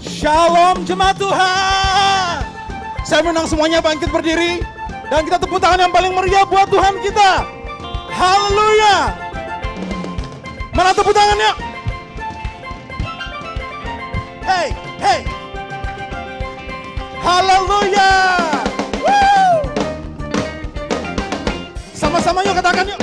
Shalom jemaat Tuhan. Saya menang semuanya bangkit berdiri. Dan kita tepuk tangan yang paling meriah buat Tuhan kita. Haleluya. Mana tepuk tangannya? Hey, hey. Haleluya. Sama-sama yuk katakan yuk.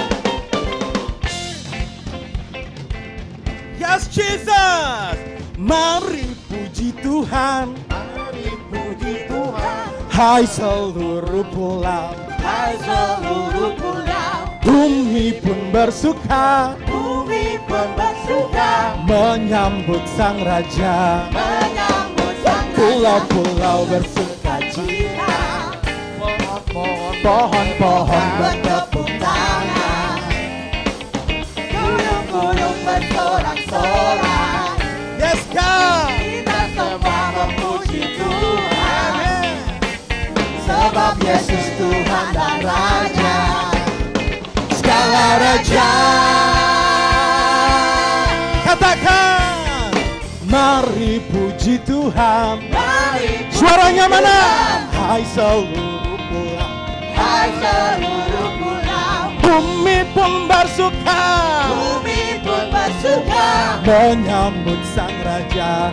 Yes Jesus. Mari puji Tuhan. Mari puji Tuhan. Hai seluruh pulau. Hai seluruh pulau. Bumi pun bersuka. Bumi pun bersuka. Menyambut sang raja. Menyambut sang raja. Pulau-pulau bersuka cita. Pohon-pohon bertepuk tangan. Gunung-gunung bersorak-sorak. Yes God. Kita semua memuji Tuhan. Sebab Yesus Tuhan dan Raja. Segala raja. Katakan. Mari puji Tuhan. Mari puji Suaranya mana? Tuhan. Hai seluruh pulau. Hai seluruh pulau. Bumi pun bersuka. Bumi pun bersuka. Menyambut sang raja.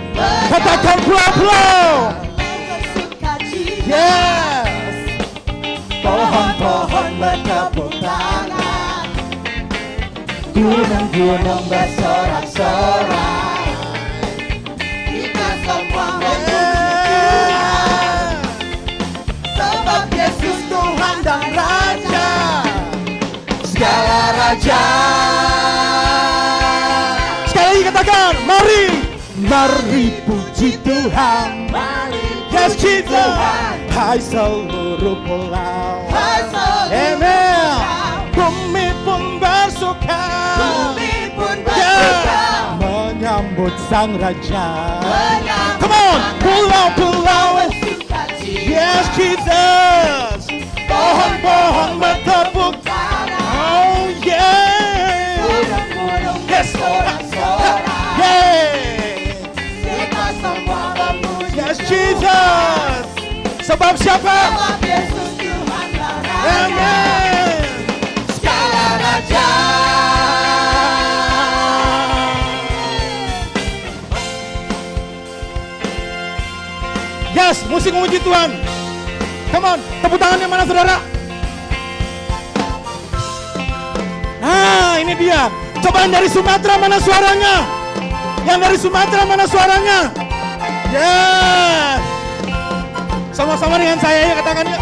Katakan pulau-pulau. Bersuka cita. Yes. Pohon-pohon bertepuk tangan. Gunung-gunung bersorak-sorak. Kita semua memuji Tuhan. Sebab Yesus Tuhan dan Raja. Segala raja. Sekali lagi katakan, mari. Mari puji Tuhan. Mari Yes puji Jesus. Tuhan. Hai seluruh pulau. Hai seluruh Amen. pulau. Bumi pun bersuka. Bumi pun bersuka. Yeah. Menyambut sang raja. Menyambut Come on, sang pulau-pulau. bersuka cita. Yes Jesus. Pohon-pohon bertepuk. Oh yeah. Gunung-gunung Yes. bersorak-sorak. Yeah. Kita semua memuji Yes Tuhan. Jesus. Sebab siapa? Sebab Yesus Tuhan dan Raja. Amen. Segala raja. Yes, musik memuji Tuhan. Come on, tepuk tangannya mana saudara? Nah, ini dia. Coba yang dari Sumatera mana suaranya? Yang dari Sumatera mana suaranya? Yes. Sama-sama dengan saya ya, katakan yuk.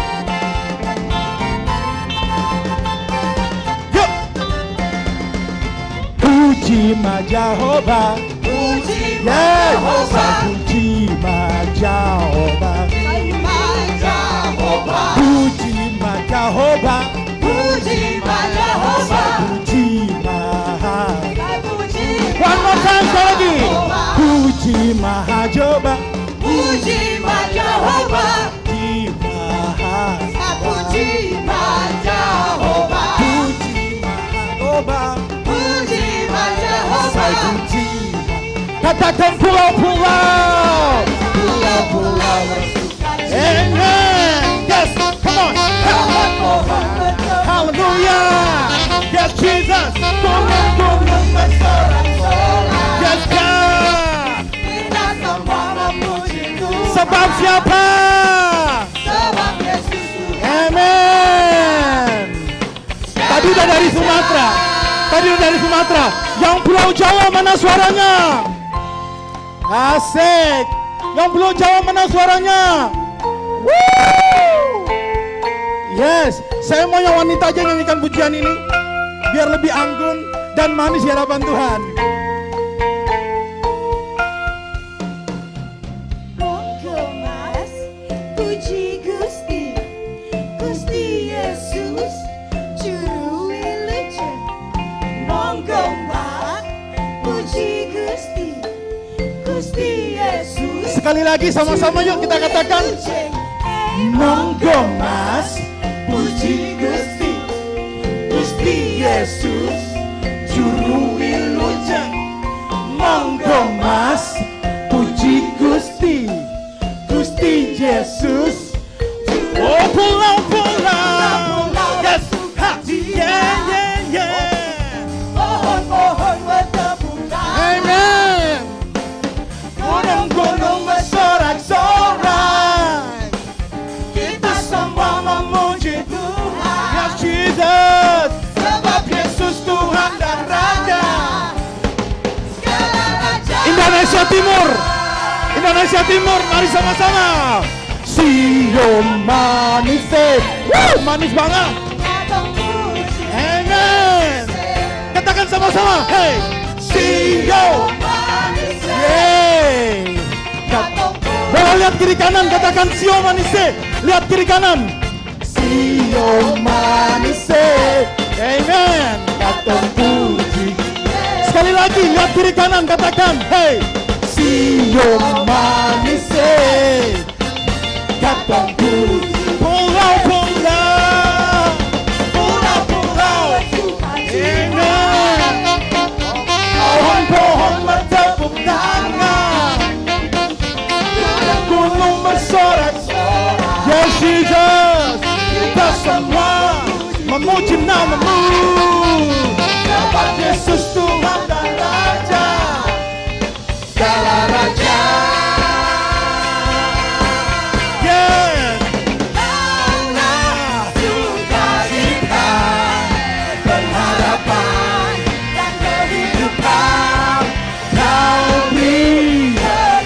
Yuk. Puji Ma Jehovah. Puji Yes, Jehovah. puji Ma Jehovah. Jehovah. Puji Ma Jehovah. Puji Jehovah. Puji Ma. Puji One more time sekali lagi. Puji Maha Jehovah. Puji Jehovah. Puji Maha. Puji Jehovah. Puji Maha Jehovah. Puji Jehovah. Saya puji. Katakan pulau-pulau. Pulau-pulau bersuka cita. Amen. Yes, come on. Pohon-pohon bertepuk. Hallelujah. Yes, Jesus. Gunung-gunung bersorak-sorak. Yes, God. Kita semua memuji Tuhan. Sebab siapa? Sebab Yesus Tuhan. Amen. Tadi udah dari Sumatera. Tadi udah dari Sumatera. Yang Pulau Jawa mana suaranya? Asik. Yang Pulau Jawa mana suaranya? Woo! Yes, saya mau yang wanita aja nyanyikan pujian ini biar lebih anggun dan manis di hadapan Tuhan. Mengemas puji Gusti, Gusti Yesus juru wilujeng. Mengemas puji Gusti, Gusti Yesus. Sekali lagi sama-sama yuk kita katakan. Menggemas puji Gusti, Gusti Yesus juru wilujeng. Menggemas puji Indonesia Timur. Indonesia Timur, mari sama-sama. Sion manis, manis banget. Amen. Katakan sama-sama, hey. Sion manis. Yeay. Boleh lihat kiri kanan, katakan Sion manis. Lihat kiri kanan. Sion manis. Amen. Katong puji. Sekali lagi, lihat kiri kanan, katakan, hey. Sion manis. Katong puji. Pulau, pulau. Pulau, pulau. Amen. Pohon-pohon bertepuk tangan. Gunung bersorak-sorak. Yes, Jesus. Kita semua memuji namamu. Dapat Yesus Tuhan dan Raja, segala Raja. Yes. Allah sukacita, pengharapan dan kehidupan Kau beri.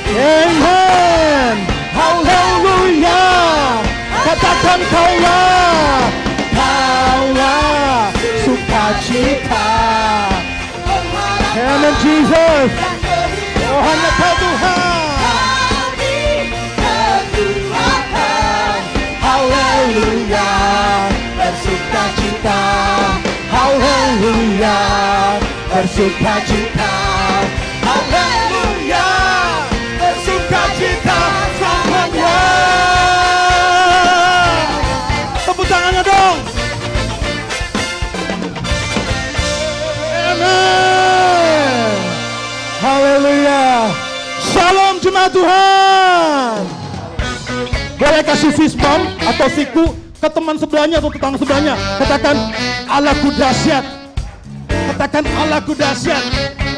Amen. Haleluya. Katakan Kaulah, Kaulah sukacita. Amen, Jesus. Oh, hanya Kau Tuhan. Haleluya, bersukacita. Haleluya, bersukacita. Haleluya, bersukacita selamanya. Tepuk tangannya dong. Amen. Haleluya. Shalom jemaat Tuhan. Boleh kasih fist bump atau siku ke teman sebelahnya atau tetangga sebelahnya. Katakan Allahku dahsyat. Katakan Allahku dahsyat.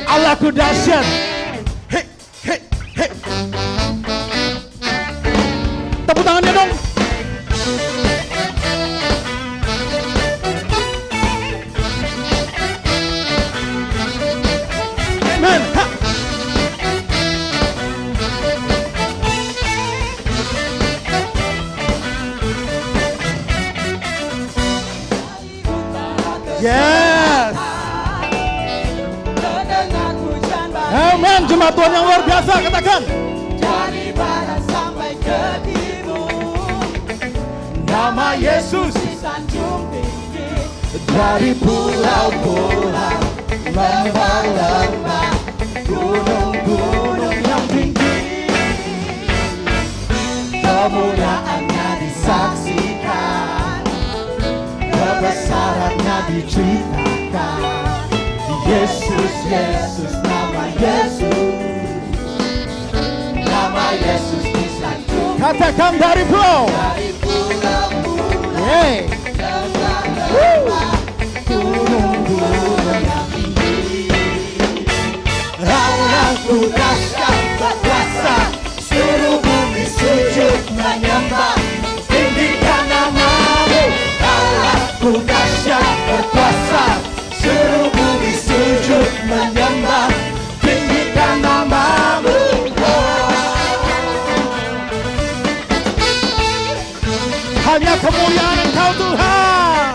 Allahku dahsyat. Hei, hei, hei. Tepuk tangannya dong. Amen. Ha. Yes. Amen. Jemaat Tuhan yang luar biasa, katakan. Dari barat sampai ke timur, Nama Yesus disanjung tinggi. dari pulau-pulau, Lembah-lembah, gunung-gunung yang tinggi, kemuliaannya disaksikan, kebesarannya diceritakan. Yesus, Yesus, nama Yesus, nama Yesus disanjung. katakan dari pulau. Dari pulau-pulau, Hey. lembah-lembah, gunung-gunung yang tinggi. Allahku dahsyat berkuasa, seluruh bumi sujud menyembah, tinggikan namamu. Allahku dahsyat berkuasa, seluruh bumi sujud menyembah, tinggikan namamu. Hanya kemuliaan Engkau Tuhan.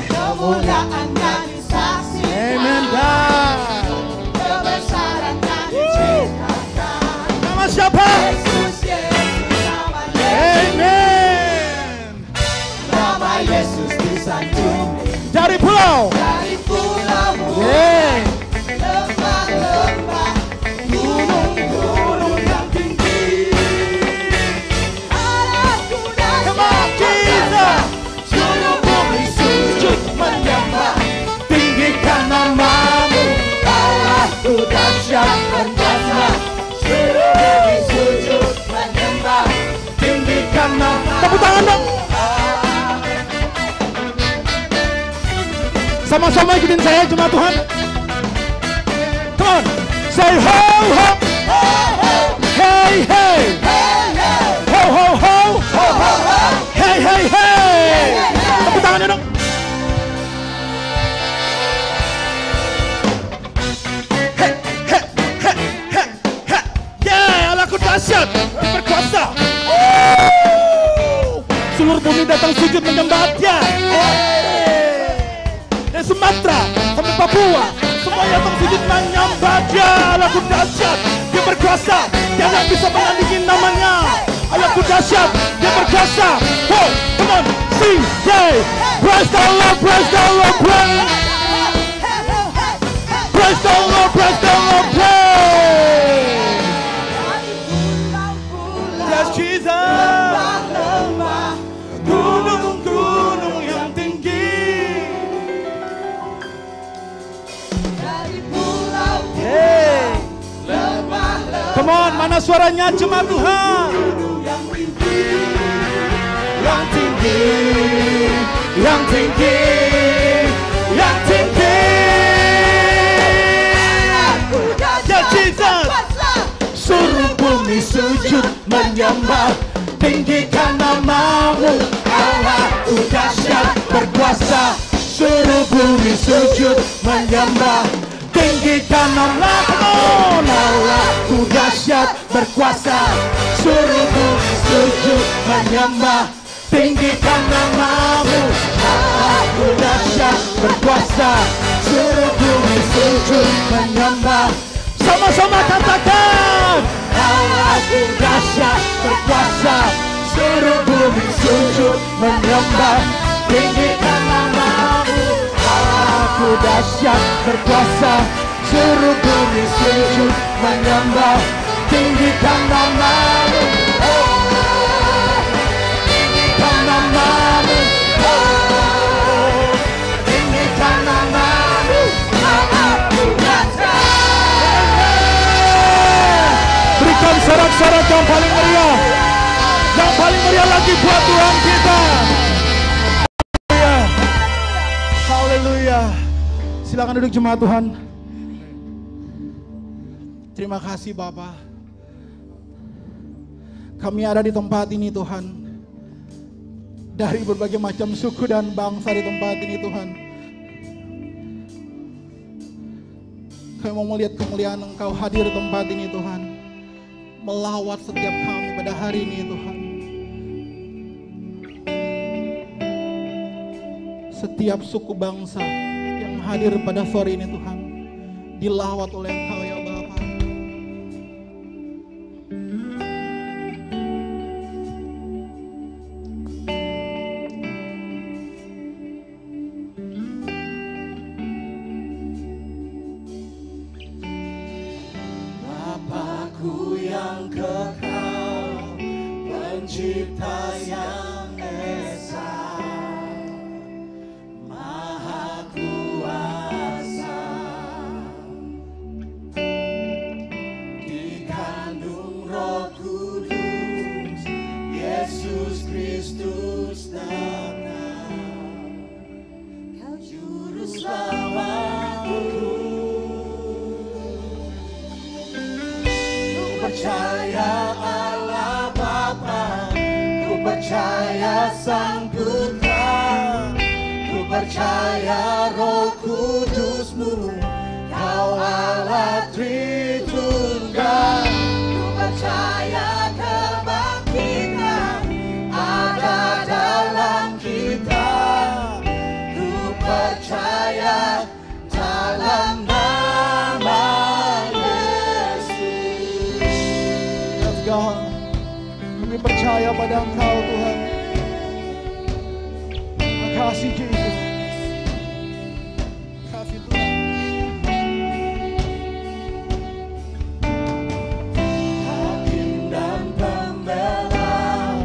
Kemuliaannya disaksikan, Amen, God. kebesarannya diceritakan. Nama siapa? Yesus, Yesus, nama Yesus, Amen. nama Yesus disanjung. Dari pulau. Dari pulau-pulau, Yeay. lembah-lembah, gunung-gunung yang tinggi. Allahku Come on, dahsyat Jesus. berkuasa, seluruh bumi sujud menyembah, Tinggikan namamu. Allahku dahsyat berkuasa, seluruh bumi sujud menyembah, Tinggikan namamu. Tepuk tangan dong. Sama-sama ikutin saya jemaat Tuhan. Come on. Say ho ho. Hey hey. Ho ho ho. Hey hey hey. Tepuk tangannya dong. Hey hey datang sujud menyembah Dia. Dari Sumatera sampai Papua, semuanya datang sujud menyembah Dia. Allahku dahsyat, Dia berkuasa, tiada yang bisa menandingi namanya. Allahku dahsyat, Dia berkuasa. Oh, come on, sing, yeah. Praise the Lord, praise the Lord, praise. Praise the Lord, praise the Lord, praise. Yes, Jesus. Gunung-gunung yang tinggi. Hey. Come on, mana suaranya jemaat Tuhan? Yang tinggi, yang tinggi, yang tinggi. Ya Jesus, suruh bumi sujud menyembah, tinggikan nama-Mu. Allah-Ku dahsyat berkuasa, suruh bumi sujud menyembah, tinggikan nama-Mu. Allah-Ku dahsyat berkuasa, suruh bumi sujud menyembah, tinggikan nama-Mu. Allah-Ku dahsyat berkuasa, suruh bumi sujud menyembah. Sama-sama katakan, Allah-Ku dahsyat berkuasa, suruh bumi sujud menyembah, tinggikan nama-Mu. Allah-Ku dahsyat berkuasa, suruh bumi sujud menyembah, tinggikan nama-Mu. Tinggikan nama-Mu. Tinggikan nama-Mu. Allah-Ku dahsyat. Berikan sorak-sorak yang paling meriah, yang paling meriah lagi buat Tuhan kita. Haleluya. Silakan duduk jemaat Tuhan. Terima kasih Bapa. Kami ada di tempat ini Tuhan, dari berbagai macam suku dan bangsa di tempat ini Tuhan. Kami mau melihat kemuliaan Engkau hadir di tempat ini Tuhan, melawat setiap kami pada hari ini Tuhan. Setiap suku bangsa yang hadir pada sore ini Tuhan, dilawat oleh Engkau ya Bapa. Bapa-Ku yang kekal, pencipta yang esa, Maha Kuasa, dikandung Roh Kudus, Yesus Kristus datang, Kau Juru Selamatku. Ku percaya Allah Bapa, ku percaya Sang Putra, ku percaya Roh Kudus-Mu, Kau Allah Tritunggal. Ku percaya kebangkitan ada dalam kita, ku percaya dalam nama Yesus. Yes God, kami percaya pada Engkau Tuhan. Terima kasih Yesus. Kasih Tuhan. Hakim dan pembela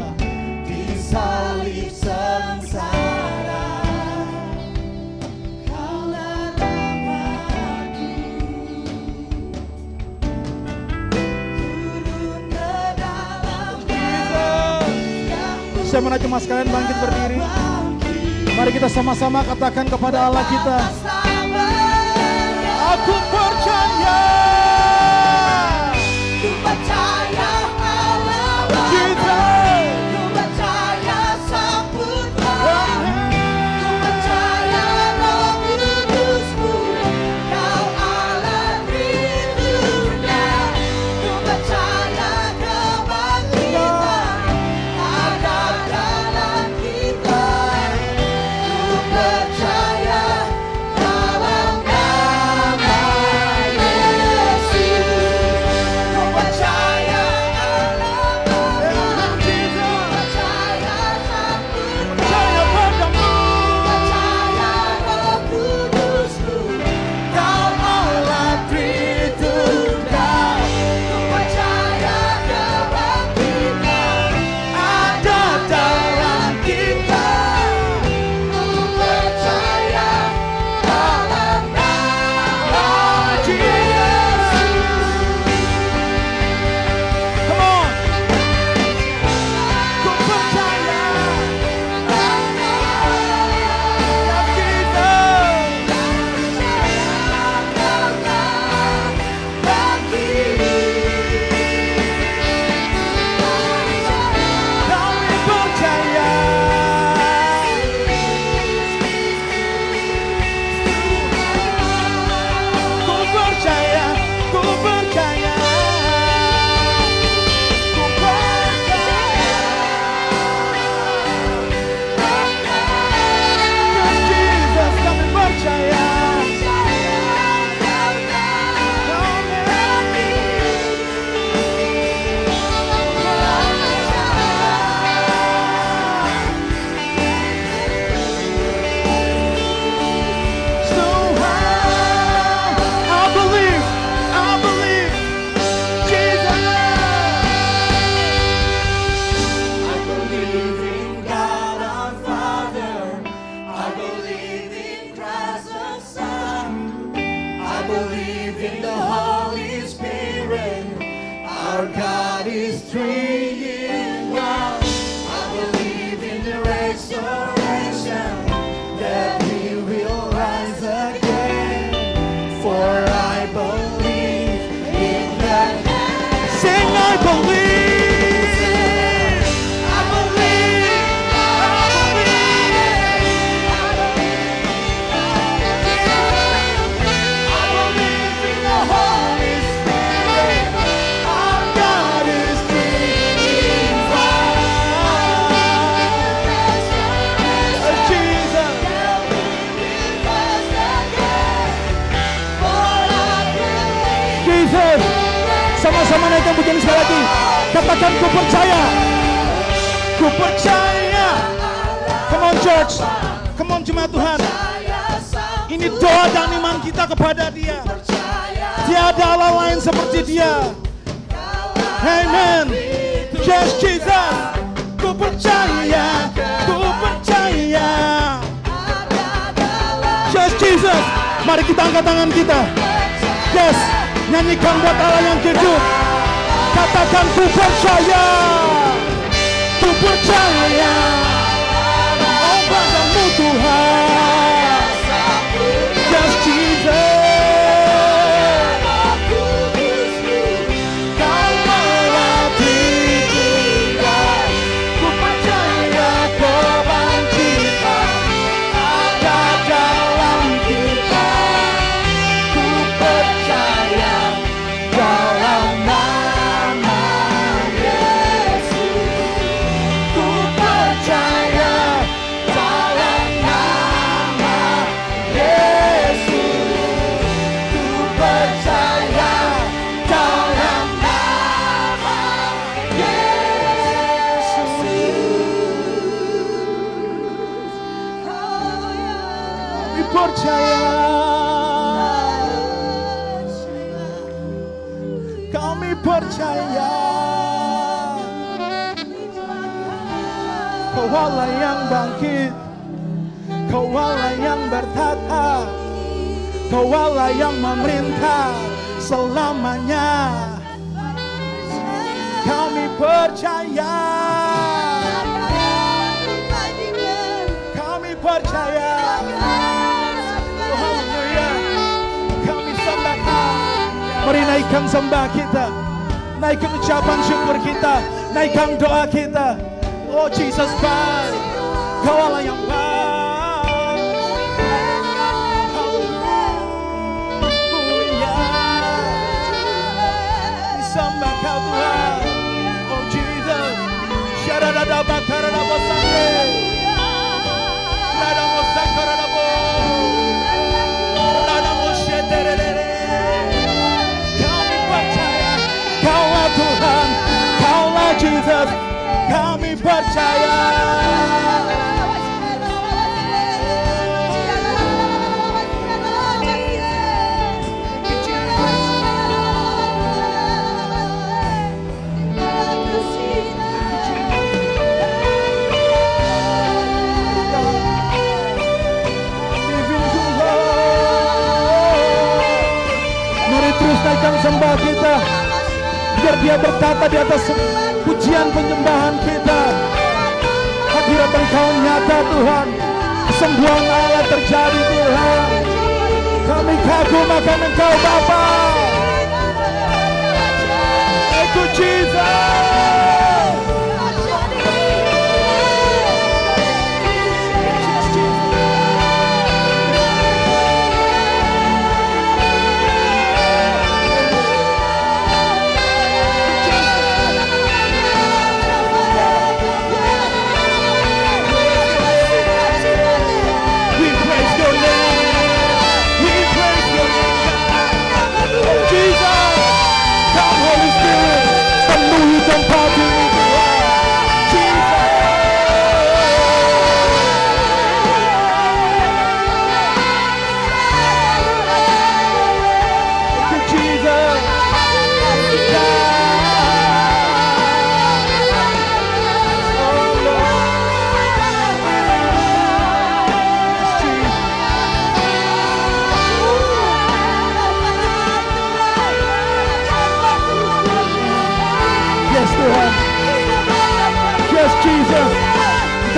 di salib sengsara, Kaulah rahmat-Mu. Turun ke dalam Yesus. Saya menarik mas kalian bangkit berdiri. Mari kita sama-sama katakan kepada Allah kita, aku percaya. Ku percaya Allah kita. Ku percaya Sang Putra. Ku percaya Roh Kudus-Mu, Kau Allah Tritunggal. Ku percaya kebangkitan ada dalam kita. three in one. I believe in the resurrection, that He will rise again. For I believe in the Sing, I believe. Sama-sama naikkan pujian sekali lagi. Katakan ku percaya. Ku percaya. Come on church. Come on jemaat Tuhan. Ini doa dan iman kita kepada Dia. Tiada Allah lain seperti Dia. Amen. Yes Jesus. Ku percaya. Ku percaya. Yes Jesus. Mari kita angkat tangan kita. Yes. Nyanyikan buat Allah yang hidup. Katakan ku percaya. Ku percaya. Oh padamu Tuhan. Yes Jesus. Kau melatih kita. Ku percaya kebangkitan ada dalam kita. Ku percaya dalam nama Yesus. Ku percaya dalam nama Yesus. Ku percaya dalam nama Yesus. Kami percaya. Kami percaya Kau Allah yang bangkit, Kau Allah yang bertata, Kau Allah yang memerintah selamanya. Kami percaya. Kami percaya. Oh, haleluya. Kami sembah Kau. Mari naikkan sembah kita, naikkan ucapan syukur kita, naikkan doa kita. Oh Jesus baik, Kau Allah yang baik. Haleluya. Sembah Kau Tuhan. Oh Jesus. Syarada bakara bosane. Rada bosakara bo. Rada bosheterere. Kaulah Tuhan, Kaulah Jesus, kami percaya. Mari terus naikkan sembah kita, biar Dia bertata di atas pujian penyembahan kita. Hadirat Engkau nyata Tuhan, kesembuhan Allah terjadi Tuhan. Kami kagum akan Engkau Bapa. Aku Jesus. We praise your name. We praise your name.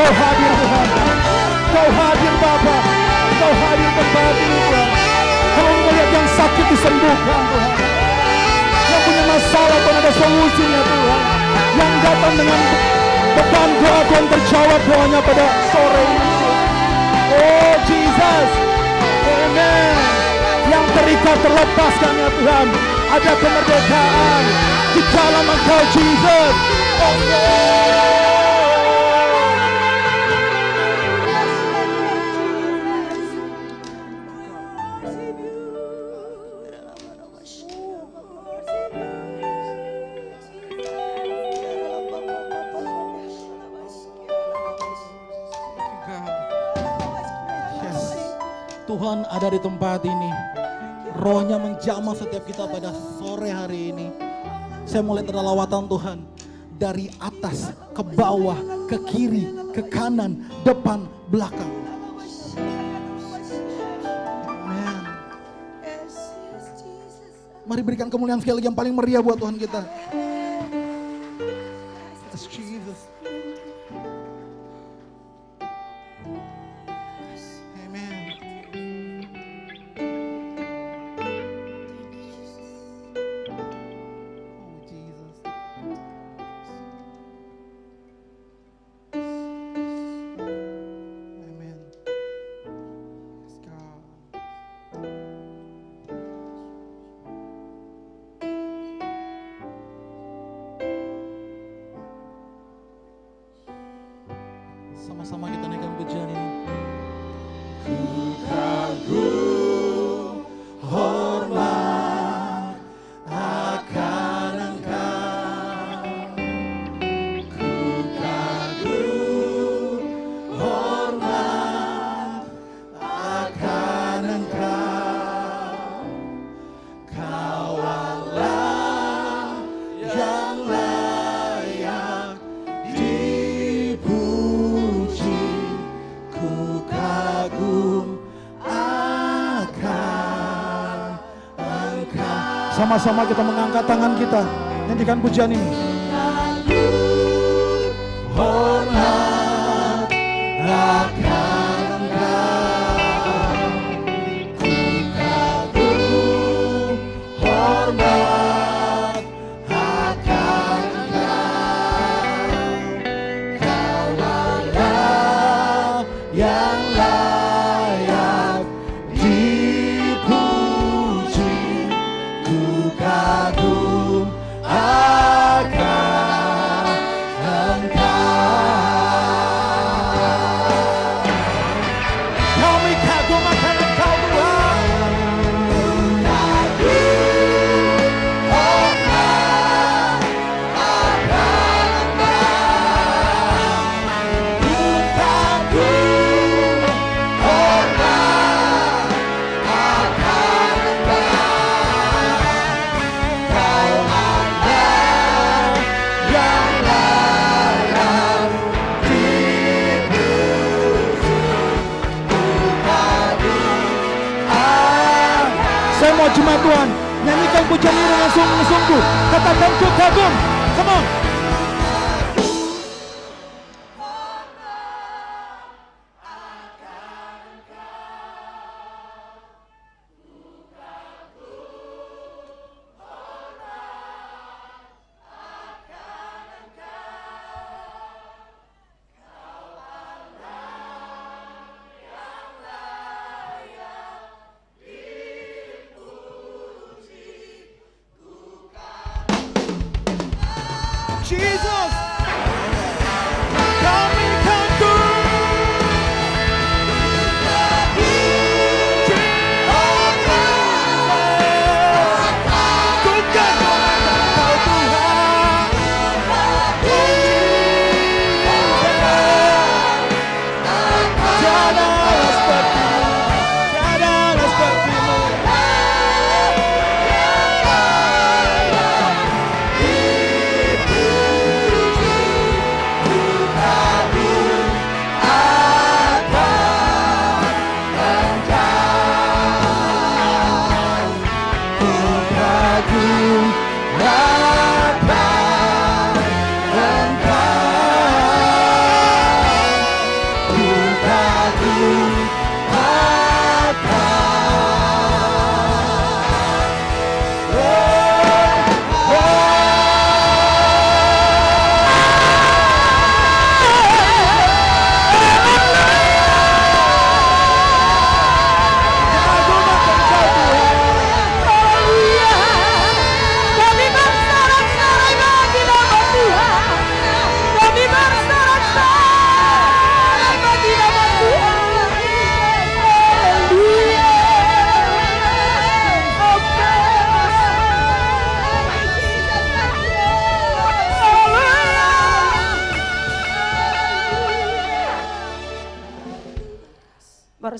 Kau hadir Tuhan. Kau hadir Bapa. Kau hadir tempat ini Tuhan. Kau melihat yang sakit disembuhkan Tuhan. Yang punya masalah Tuhan ada solusinya Tuhan. Yang datang dengan beban doa Tuhan terjawab doanya pada sore ini. Oh Jesus. Amen. Yang terikat terlepaskan ya Tuhan. Ada kemerdekaan di dalam Engkau Jesus. Oh yeah. Tuhan ada di tempat ini. Rohnya menjamah setiap kita pada sore hari ini. Saya mulai ada lawatan Tuhan. Dari atas ke bawah, ke kiri, ke kanan, depan, belakang. Amen. Mari berikan kemuliaan sekali lagi yang paling meriah buat Tuhan kita. Yes, Jesus. Sama-sama kita naikkan pujian ini. Ku kagum hormat akan Engkau. Ku kagum hormat akan Engkau. Kau Allah yang layak dipuji. Ku kagum akan Engkau. Sama-sama kita mengangkat tangan kita, nyanyikan pujian ini. Hormat akan Engkau. Ku kagum hormat akan Engkau. Kau Allah yang layak dipuji. Ku kagum akan Engkau. Kami kagum akan Engkau Tuhan. Saya mau jemaat Tuhan nyanyikan pujian ini dengan sungguh-sungguh. Katakan ku kagum. Come on. Jesus. Kami kagum. Ku kagum Engkau Tuhan. Tiadalah seperti-Mu, tiadalah seperti-Mu.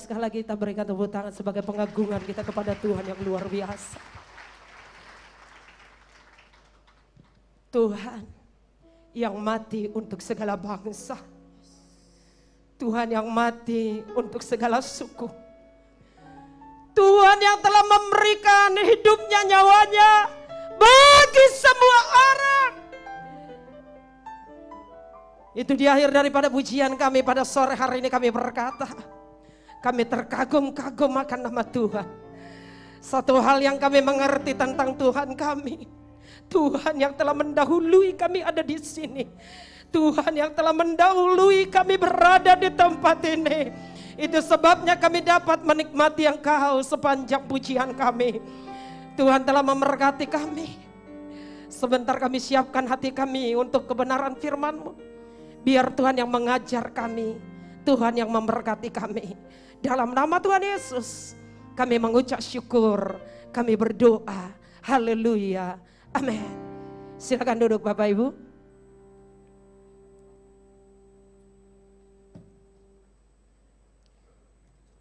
sekali lagi kita berikan tepuk tangan sebagai pengagungan kita kepada Tuhan yang luar biasa. Tuhan yang mati untuk segala bangsa. Tuhan yang mati untuk segala suku. Tuhan yang telah memberikan hidupnya, nyawanya bagi semua orang. Itu di akhir daripada pujian kami pada sore hari ini kami berkata, kami terkagum-kagum akan nama Tuhan. Satu hal yang kami mengerti tentang Tuhan kami, Tuhan yang telah mendahului kami ada di sini. Tuhan yang telah mendahului kami berada di tempat ini. Itu sebabnya kami dapat menikmati Engkau sepanjang pujian kami. Tuhan telah memberkati kami. Sebentar kami siapkan hati kami untuk kebenaran firman-Mu. Biar Tuhan yang mengajar kami, Tuhan yang memberkati kami. Dalam nama Tuhan Yesus, kami mengucap syukur, kami berdoa. Haleluya, amin. Silakan duduk Bapak Ibu.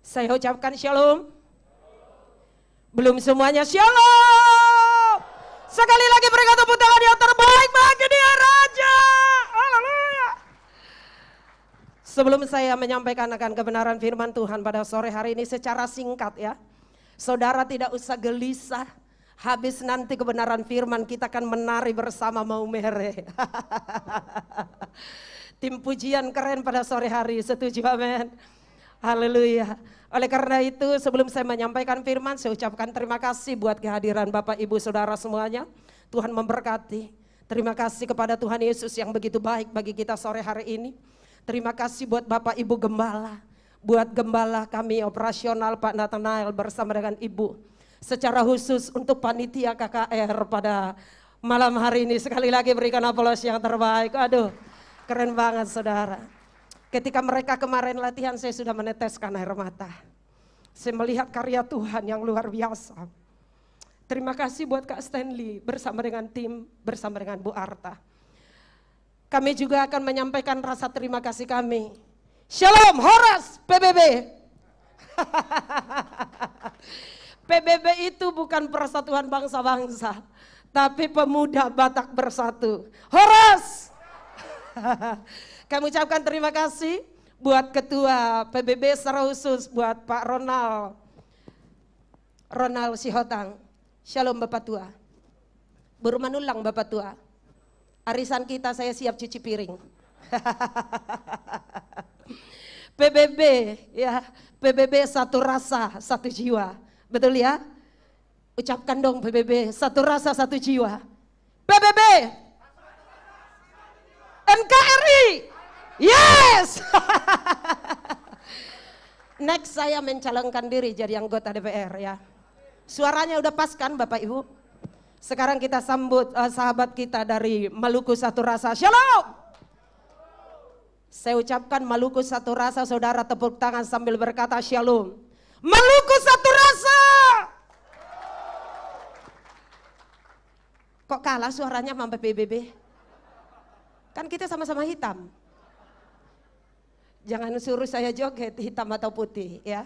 Saya ucapkan shalom. Belum semuanya shalom. Sekali lagi berikan tepuk tangan yang terbaik bagi Dia Raja. Haleluya. Sebelum saya menyampaikan akan kebenaran firman Tuhan pada sore hari ini secara singkat ya. Saudara tidak usah gelisah. Habis nanti kebenaran firman kita akan menari bersama mau mere. Tim pujian keren pada sore hari, setuju amin. Haleluya. Oleh karena itu sebelum saya menyampaikan firman, saya ucapkan terima kasih buat kehadiran Bapak Ibu Saudara semuanya. Tuhan memberkati. Terima kasih kepada Tuhan Yesus yang begitu baik bagi kita sore hari ini. Terima kasih buat Bapak Ibu Gembala. Buat Gembala kami operasional Pak Nathanael bersama dengan Ibu. Secara khusus untuk panitia KKR pada malam hari ini. Sekali lagi berikan aplaus yang terbaik. Aduh keren banget saudara. Ketika mereka kemarin latihan saya sudah meneteskan air mata. Saya melihat karya Tuhan yang luar biasa. Terima kasih buat Kak Stanley bersama dengan tim, bersama dengan Bu Arta. Kami juga akan menyampaikan rasa terima kasih kami. Shalom Horas PBB. PBB itu bukan persatuan bangsa-bangsa, tapi pemuda Batak bersatu. Horas. Kami ucapkan terima kasih buat Ketua PBB secara khusus buat Pak Ronald Sihotang. Shalom Bapak Tua. Baru menulang Bapak Tua. Arisan kita saya siap cuci piring. PBB ya, PBB satu rasa, satu jiwa. Betul ya? Ucapkan dong PBB, satu rasa, satu jiwa. PBB NKRI. Yes. Next saya mencalonkan diri jadi anggota DPR ya. Suaranya udah pas kan Bapak Ibu? Sekarang kita sambut sahabat kita dari Maluku Satu Rasa. Shalom. Saya ucapkan Maluku Satu Rasa, saudara tepuk tangan sambil berkata shalom. Maluku Satu Rasa. Kok kalah suaranya sama PBB? Kan kita sama-sama hitam. Jangan suruh saya joget hitam atau putih ya.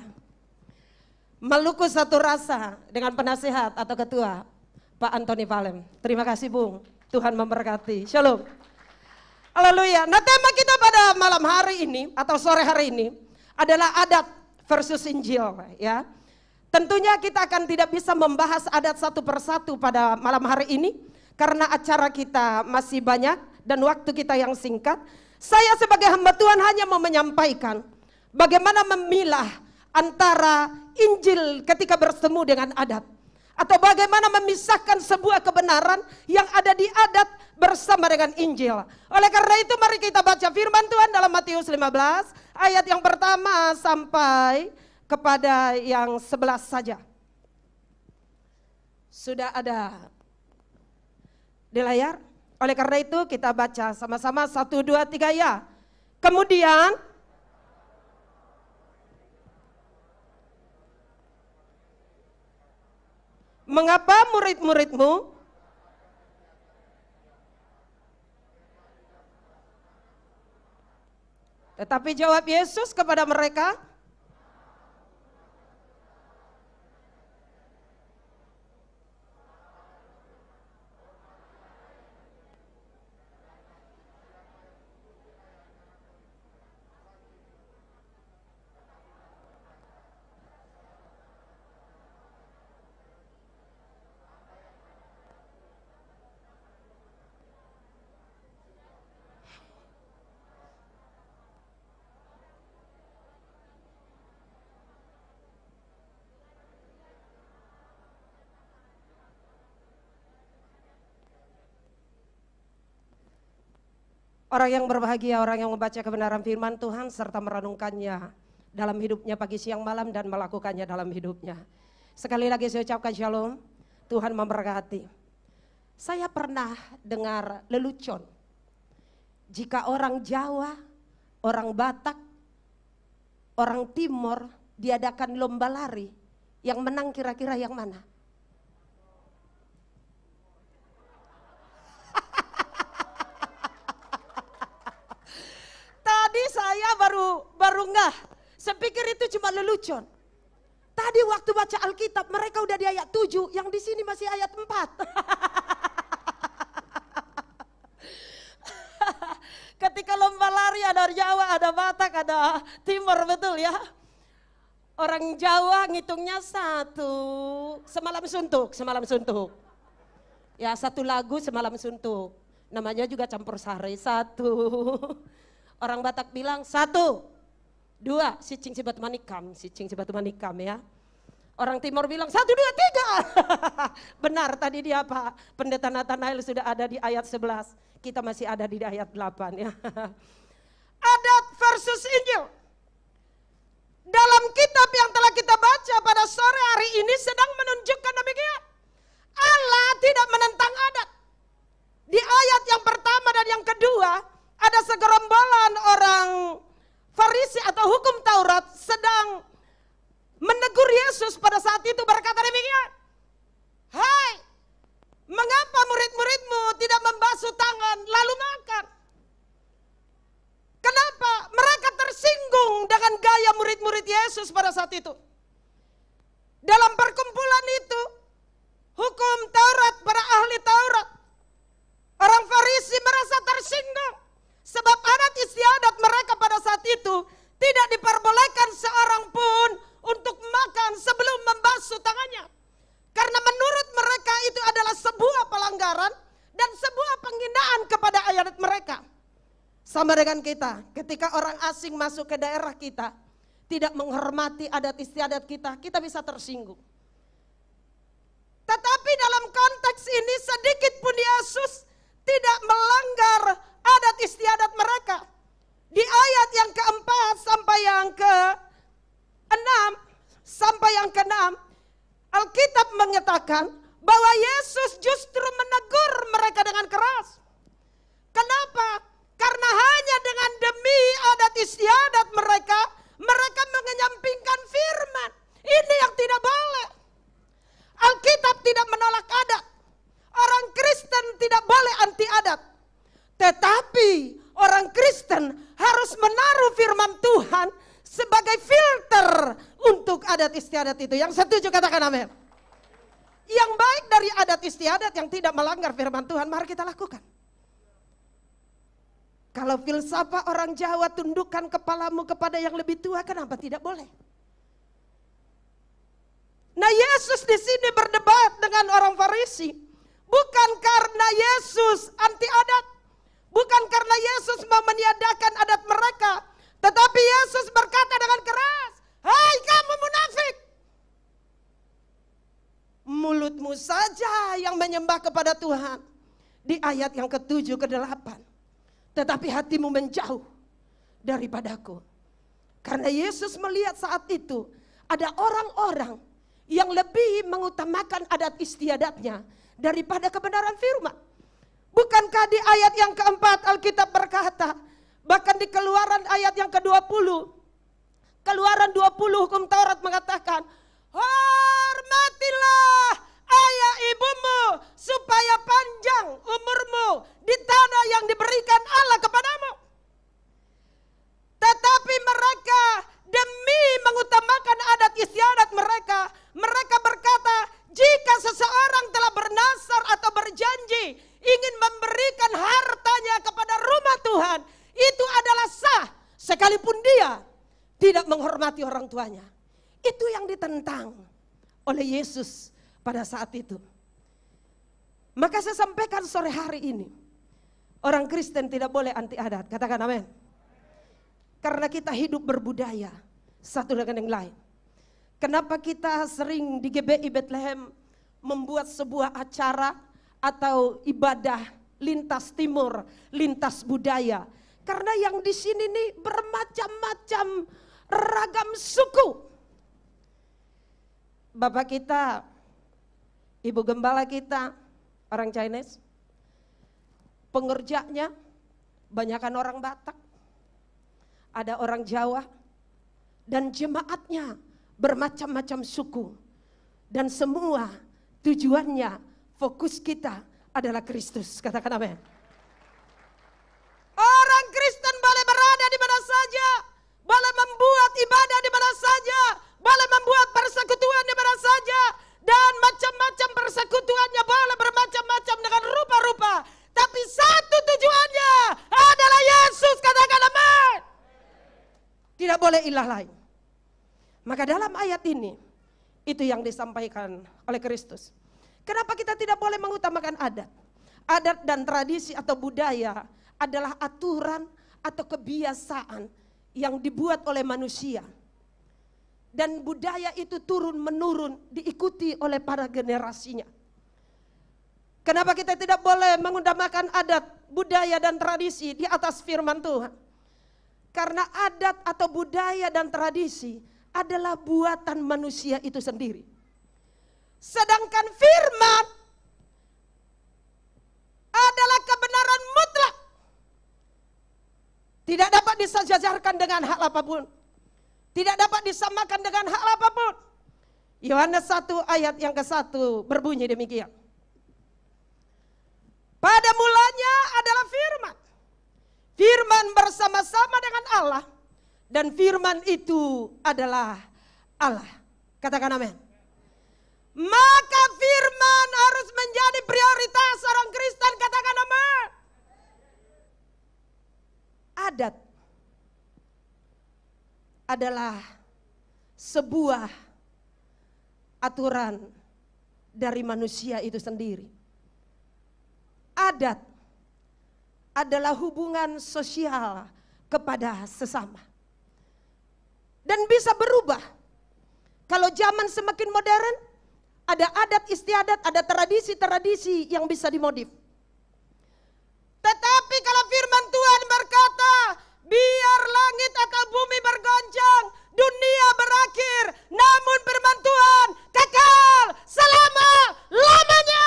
Maluku Satu Rasa dengan penasehat atau ketua Pak Antoni Palem. Terima kasih Bung, Tuhan memberkati. Shalom. Haleluya. Nah tema kita pada malam hari ini atau sore hari ini adalah adat versus Injil ya. Tentunya kita akan tidak bisa membahas adat satu persatu pada malam hari ini karena acara kita masih banyak dan waktu kita yang singkat. Saya sebagai hamba Tuhan hanya mau menyampaikan bagaimana memilah antara Injil ketika bertemu dengan adat. Atau bagaimana memisahkan sebuah kebenaran yang ada di adat bersama dengan Injil. Oleh karena itu mari kita baca firman Tuhan dalam Matius 15 ayat yang pertama sampai kepada yang 11 saja. Sudah ada di layar? Oleh karena itu kita baca sama-sama 1, 2, 3 ya. Kemudian mengapa murid-muridmu tetapi jawab Yesus kepada mereka, Orang yang berbahagia, orang yang membaca kebenaran firman Tuhan serta merenungkannya dalam hidupnya pagi, siang, malam dan melakukannya dalam hidupnya. Sekali lagi saya ucapkan shalom, Tuhan memberkati. Saya pernah dengar lelucon, jika orang Jawa, orang Batak, orang Timur diadakan lomba lari, yang menang kira-kira yang mana? Tadi saya baru ngeh, saya pikir itu cuma lelucon. Tadi waktu baca Alkitab mereka udah di ayat 7, yang di sini masih ayat 4. Ketika lomba lari ada Jawa, ada Batak, ada Timur, betul ya. Orang Jawa ngitungnya 1, semalam suntuk. Ya, 1 lagu semalam suntuk. Namanya juga campur sari, 1. Orang Batak bilang 1, 2, sicing sibat manikam ya. Orang Timur bilang 1, 2, 3. Benar tadi dia Pak Pendeta Nathanael sudah ada di ayat 11. Kita masih ada di ayat 8 ya. Adat versus Injil. Dalam kitab yang telah kita baca pada sore hari ini sedang menunjukkan demikian. Allah tidak menentang adat. Di ayat yang pertama dan yang kedua ada segerombolan orang Farisi atau hukum Taurat sedang menegur Yesus pada saat itu berkata demikian. Hai, mengapa murid-muridmu tidak membasuh tangan lalu makan? Kenapa? Mereka tersinggung dengan gaya murid-murid Yesus pada saat itu. Dalam perkumpulan itu, hukum Taurat, para ahli Taurat, orang Farisi merasa tersinggung. Sebab adat istiadat mereka pada saat itu tidak diperbolehkan seorang pun untuk makan sebelum membasuh tangannya. Karena menurut mereka itu adalah sebuah pelanggaran dan sebuah penghinaan kepada adat mereka. Sama dengan kita, ketika orang asing masuk ke daerah kita, tidak menghormati adat istiadat kita, kita bisa tersinggung. Tetapi dalam konteks ini sedikit pun Yesus tidak melanggar adat istiadat mereka. Di ayat yang keempat sampai yang ke-6, Alkitab mengatakan bahwa Yesus justru menegur mereka dengan keras. Kenapa? Karena hanya dengan demi adat istiadat mereka mengenyampingkan firman. Ini yang tidak boleh. Alkitab tidak menolak adat. Orang Kristen tidak boleh anti adat. Tetapi orang Kristen harus menaruh firman Tuhan sebagai filter untuk adat istiadat itu. Yang setuju katakan amin. Yang baik dari adat istiadat yang tidak melanggar firman Tuhan, mari kita lakukan. Kalau filsafat orang Jawa, tundukkan kepalamu kepada yang lebih tua, kenapa tidak boleh? Nah, Yesus di sini berdebat dengan orang Farisi, bukan karena Yesus anti adat, bukan karena Yesus mau meniadakan adat mereka, tetapi Yesus berkata dengan keras, "Hai kamu munafik! Mulutmu saja yang menyembah kepada Tuhan." Di ayat yang ke-7 ke-8. Tetapi hatimu menjauh daripadaku. Karena Yesus melihat saat itu ada orang-orang yang lebih mengutamakan adat istiadatnya daripada kebenaran firman. Bukankah di ayat yang keempat Alkitab berkata, bahkan di Keluaran ayat yang ke-20, Keluaran 20 hukum Taurat mengatakan, hormatilah ayah ibumu supaya panjang umurmu di tanah yang diberikan Allah kepadamu. Tetapi mereka demi mengutamakan adat istiadat mereka, mereka berkata, jika seseorang telah bernasar atau berjanji ingin memberikan hartanya kepada rumah Tuhan, itu adalah sah sekalipun dia tidak menghormati orang tuanya. Itu yang ditentang oleh Yesus pada saat itu. Maka saya sampaikan sore hari ini, orang Kristen tidak boleh anti adat. Katakan amin. Karena kita hidup berbudaya satu dengan yang lain. Kenapa kita sering di GBI Bethlehem membuat sebuah acara atau ibadah lintas timur, lintas budaya. Karena yang di sini nih bermacam-macam ragam suku. Bapak kita, Ibu Gembala kita, orang Chinese. Pengerjanya, banyakan orang Batak. Ada orang Jawa. Dan jemaatnya bermacam-macam suku. Dan semua tujuannya, fokus kita adalah Kristus. Katakan amin. Orang Kristen boleh berada di mana saja, boleh membuat ibadah di mana saja, boleh membuat persekutuan di mana saja, dan macam-macam persekutuannya boleh bermacam-macam dengan rupa-rupa. Tapi satu tujuannya adalah Yesus. Katakan amin. Tidak boleh ilah lain. Maka dalam ayat ini, itu yang disampaikan oleh Kristus. Kenapa kita tidak boleh mengutamakan adat? Adat dan tradisi atau budaya adalah aturan atau kebiasaan yang dibuat oleh manusia. Dan budaya itu turun-menurun diikuti oleh para generasinya. Kenapa kita tidak boleh mengutamakan adat, budaya dan tradisi di atas firman Tuhan? Karena adat atau budaya dan tradisi adalah buatan manusia itu sendiri. Sedangkan firman adalah kebenaran mutlak. Tidak dapat disejajarkan dengan hal apapun. Tidak dapat disamakan dengan hal apapun. Yohanes 1 ayat yang ke-1 berbunyi demikian. Pada mulanya adalah firman. Firman bersama-sama dengan Allah. Dan firman itu adalah Allah. Katakan amin. Maka firman harus menjadi prioritas orang Kristen. Katakan amin. Adat adalah sebuah aturan dari manusia itu sendiri. Adat adalah hubungan sosial kepada sesama. Dan bisa berubah. Kalau zaman semakin modern, ada adat istiadat, ada tradisi-tradisi yang bisa dimodif. Tetapi kalau firman Tuhan berkata, biar langit atau bumi bergoncang, dunia berakhir, namun firman Tuhan kekal selama-lamanya.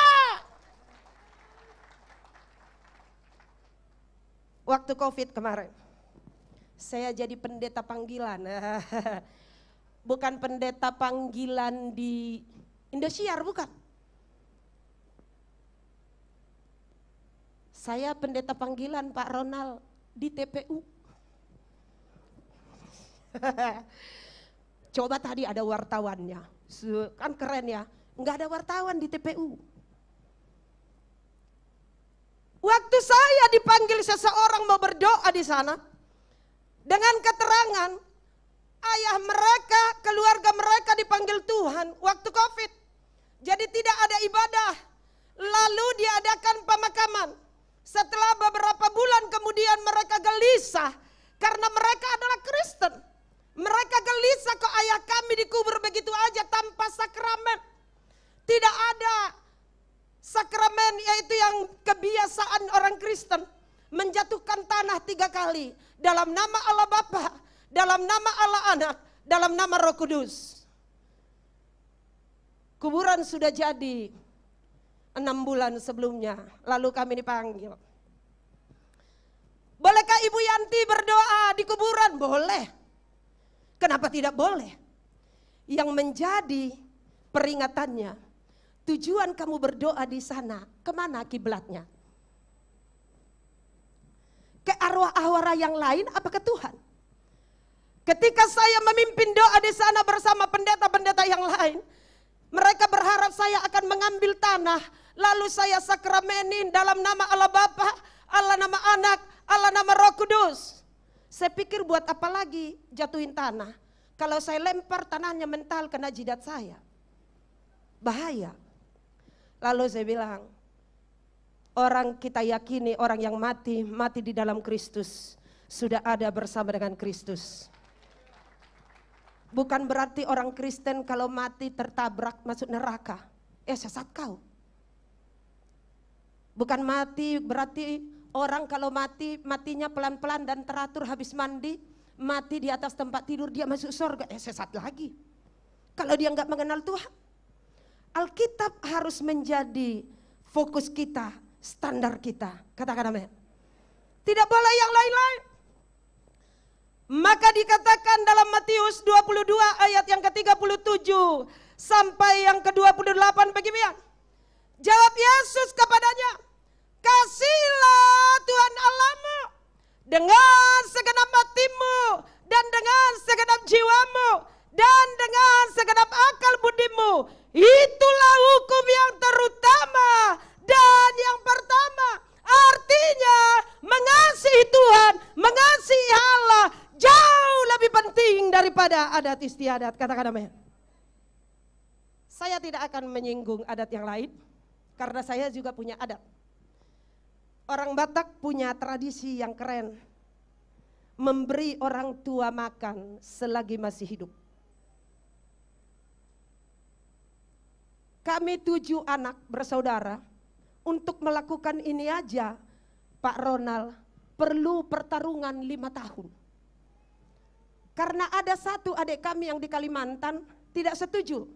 Waktu COVID kemarin, saya jadi pendeta panggilan. Bukan pendeta panggilan di Indosiar, bukan. Saya pendeta panggilan Pak Ronald di TPU. Coba tadi ada wartawannya. Kan keren ya. Enggak ada wartawan di TPU. Waktu saya dipanggil seseorang mau berdoa di sana, dengan keterangan ayah mereka, keluarga mereka dipanggil Tuhan waktu COVID. Jadi tidak ada ibadah. Lalu diadakan pemakaman. Setelah beberapa bulan kemudian mereka gelisah karena mereka adalah Kristen. Mereka gelisah kok ayah kami dikubur begitu aja tanpa sakramen. Tidak ada sakramen, yaitu yang kebiasaan orang Kristen. Menjatuhkan tanah 3 kali. Dalam nama Allah Bapa, dalam nama Allah Anak, dalam nama Roh Kudus. Kuburan sudah jadi 6 bulan sebelumnya. Lalu kami dipanggil. Bolehkah Ibu Yanti berdoa di kuburan? Boleh. Kenapa tidak boleh? Yang menjadi peringatannya, tujuan kamu berdoa di sana, kemana kiblatnya? Ke arwah-arwah yang lain apa ke Tuhan? Ketika saya memimpin doa di sana bersama pendeta-pendeta yang lain, mereka berharap saya akan mengambil tanah, lalu saya sakramenin dalam nama Allah Bapa, Allah nama Anak, Allah nama Roh Kudus. Saya pikir buat apa lagi jatuhin tanah? Kalau saya lempar tanahnya mental kena jidat saya. Bahaya. Lalu saya bilang, orang kita yakini orang yang mati, mati di dalam Kristus. Sudah ada bersama dengan Kristus. Bukan berarti orang Kristen kalau mati tertabrak masuk neraka. Sesat kau. Bukan mati berarti orang kalau mati, matinya pelan-pelan dan teratur habis mandi, mati di atas tempat tidur dia masuk surga, sesat lagi. Kalau dia nggak mengenal Tuhan. Alkitab harus menjadi fokus kita, standar kita. Katakan amin. Tidak boleh yang lain-lain. Maka dikatakan dalam Matius 22 ayat yang ke-37 sampai yang ke-28 begini. Jawab Yesus kepadanya, kasihlah Tuhan Allahmu dengan segenap hatimu dan dengan segenap jiwamu dan dengan segenap akal budimu. Itulah hukum yang terutama dan yang pertama. Artinya mengasihi Tuhan, mengasihi Allah jauh lebih penting daripada adat istiadat. Katakan amin. Saya tidak akan menyinggung adat yang lain karena saya juga punya adat. Orang Batak punya tradisi yang keren, memberi orang tua makan selagi masih hidup. Kami 7 anak bersaudara, untuk melakukan ini aja Pak Ronald perlu pertarungan 5 tahun. Karena ada satu adik kami yang di Kalimantan tidak setuju.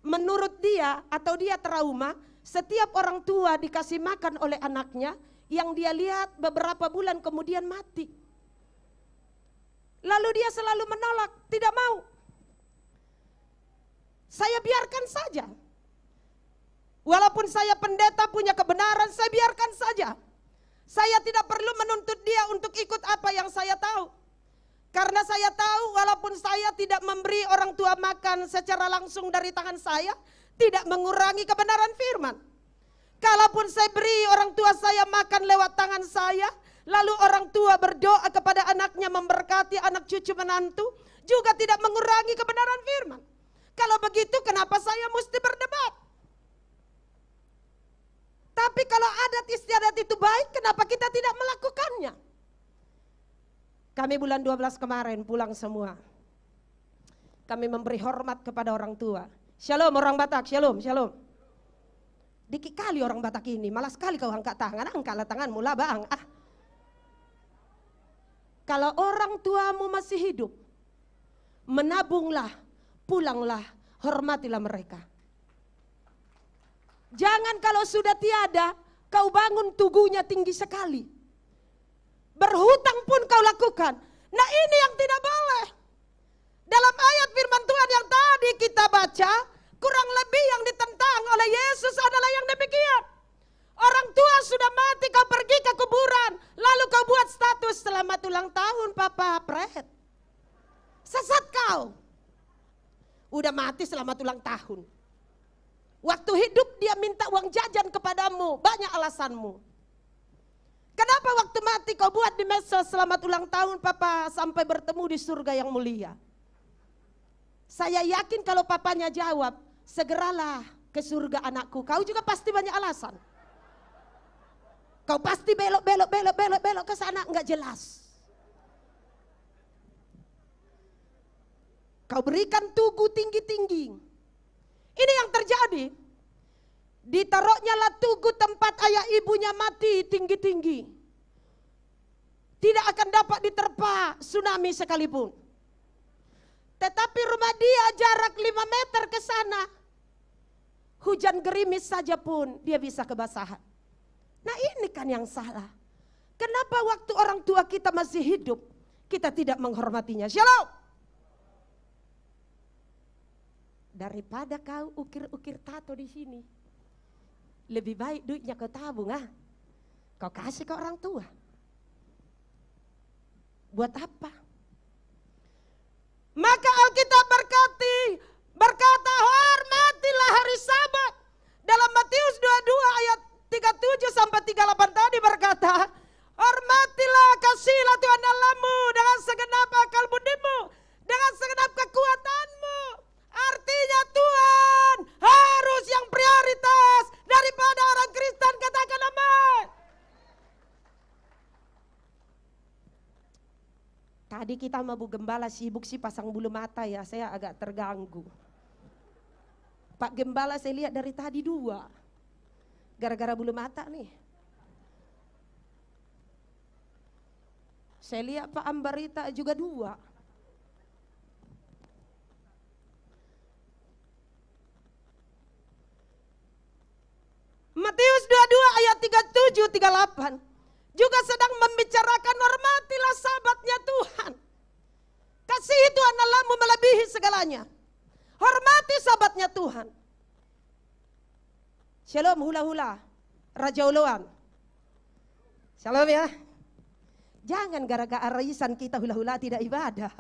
Menurut dia atau dia trauma, setiap orang tua dikasih makan oleh anaknya yang dia lihat beberapa bulan kemudian mati. Lalu dia selalu menolak, tidak mau. Saya biarkan saja. Walaupun saya pendeta punya kebenaran, saya biarkan saja. Saya tidak perlu menuntut dia untuk ikut apa yang saya tahu. Karena saya tahu walaupun saya tidak memberi orang tua makan secara langsung dari tangan saya, tidak mengurangi kebenaran firman. Kalaupun saya beri orang tua saya makan lewat tangan saya, lalu orang tua berdoa kepada anaknya memberkati anak cucu menantu, juga tidak mengurangi kebenaran firman. Kalau begitu kenapa saya mesti berdebat? Tapi kalau adat istiadat itu baik, kenapa kita tidak melakukannya? Kami bulan 12 kemarin pulang semua. Kami memberi hormat kepada orang tua. Shalom orang Batak, shalom, shalom. Dikit kali orang Batak ini, malas sekali kau angkat tangan, angkatlah tanganmu lah bang. Kalau orang tuamu masih hidup, menabunglah, pulanglah, hormatilah mereka. Jangan kalau sudah tiada, kau bangun tugunya tinggi sekali. Berhutang pun kau lakukan. Nah ini yang tidak boleh. Dalam ayat firman Tuhan yang tadi kita baca, kurang lebih yang ditentang oleh Yesus adalah yang demikian. Orang tua sudah mati, kau pergi ke kuburan, lalu kau buat status selamat ulang tahun Papa Fred. Sesat kau. Udah mati selamat ulang tahun. Waktu hidup dia minta uang jajan kepadamu, banyak alasanmu. Kenapa waktu mati kau buat di medsos selamat ulang tahun Papa sampai bertemu di surga yang mulia? Saya yakin kalau papanya jawab, segeralah ke surga anakku, kau juga pasti banyak alasan. Kau pasti belok ke sana, enggak jelas. Kau berikan tugu tinggi-tinggi. Ini yang terjadi. Ditaruhnya lah tugu tempat ayah ibunya mati tinggi-tinggi. Tidak akan dapat diterpa tsunami sekalipun. Tetapi rumah dia jarak 5 meter ke sana. Hujan gerimis saja pun dia bisa kebasahan. Nah ini kan yang salah. Kenapa waktu orang tua kita masih hidup, kita tidak menghormatinya? Shalom. Daripada kau ukir-ukir tato di sini, lebih baik duitnya kau tabung kau kasih ke orang tua. Buat apa? Maka Alkitab berkata hormatilah hari Sabat. Dalam Matius 22 ayat 37 sampai 38 tadi berkata, hormatilah, kasihlah Tuhan Allahmu dengan segenap akal budimu, dengan segenap kekuatanmu. Artinya Tuhan harus yang prioritas daripada orang Kristen, katakan amin. Tadi kita sama Bu Gembala sibuk sih pasang bulu mata ya, saya agak terganggu. Pak Gembala saya lihat dari tadi 2. Gara-gara bulu mata nih. Saya lihat Pak Ambarita juga 2. Matius 22 ayat 37-38 juga sedang membicarakan hormatilah sahabatnya Tuhan. Kasih Tuhan Allahmu melebihi segalanya. Hormati sahabatnya Tuhan. Shalom hula-hula, Raja Uluan. Shalom ya. Jangan gara-gara arisan kita hula-hula tidak ibadah.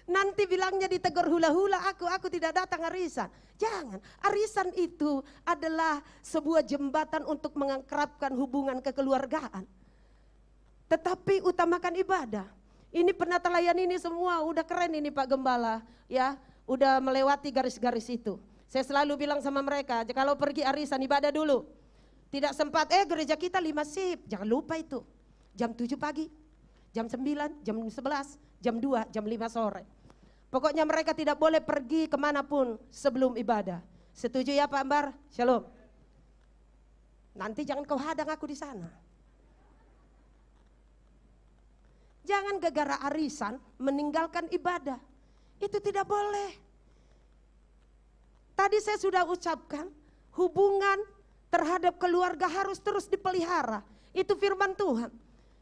Nanti bilangnya ditegur hula-hula, aku tidak datang arisan. Jangan, arisan itu adalah sebuah jembatan untuk mengakrabkan hubungan kekeluargaan. Tetapi utamakan ibadah. Ini penata layan ini semua udah keren ini Pak Gembala, ya, udah melewati garis-garis itu. Saya selalu bilang sama mereka, kalau pergi arisan ibadah dulu. Tidak sempat, gereja kita 5 shift, jangan lupa itu. Jam 7 pagi, jam 9, jam 11, jam 2, jam 5 sore. Pokoknya mereka tidak boleh pergi kemanapun sebelum ibadah. Setuju ya Pak Ambar? Shalom. Nanti jangan kau hadang aku di sana. Jangan gara-gara arisan meninggalkan ibadah. Itu tidak boleh. Tadi saya sudah ucapkan, hubungan terhadap keluarga harus terus dipelihara. Itu firman Tuhan.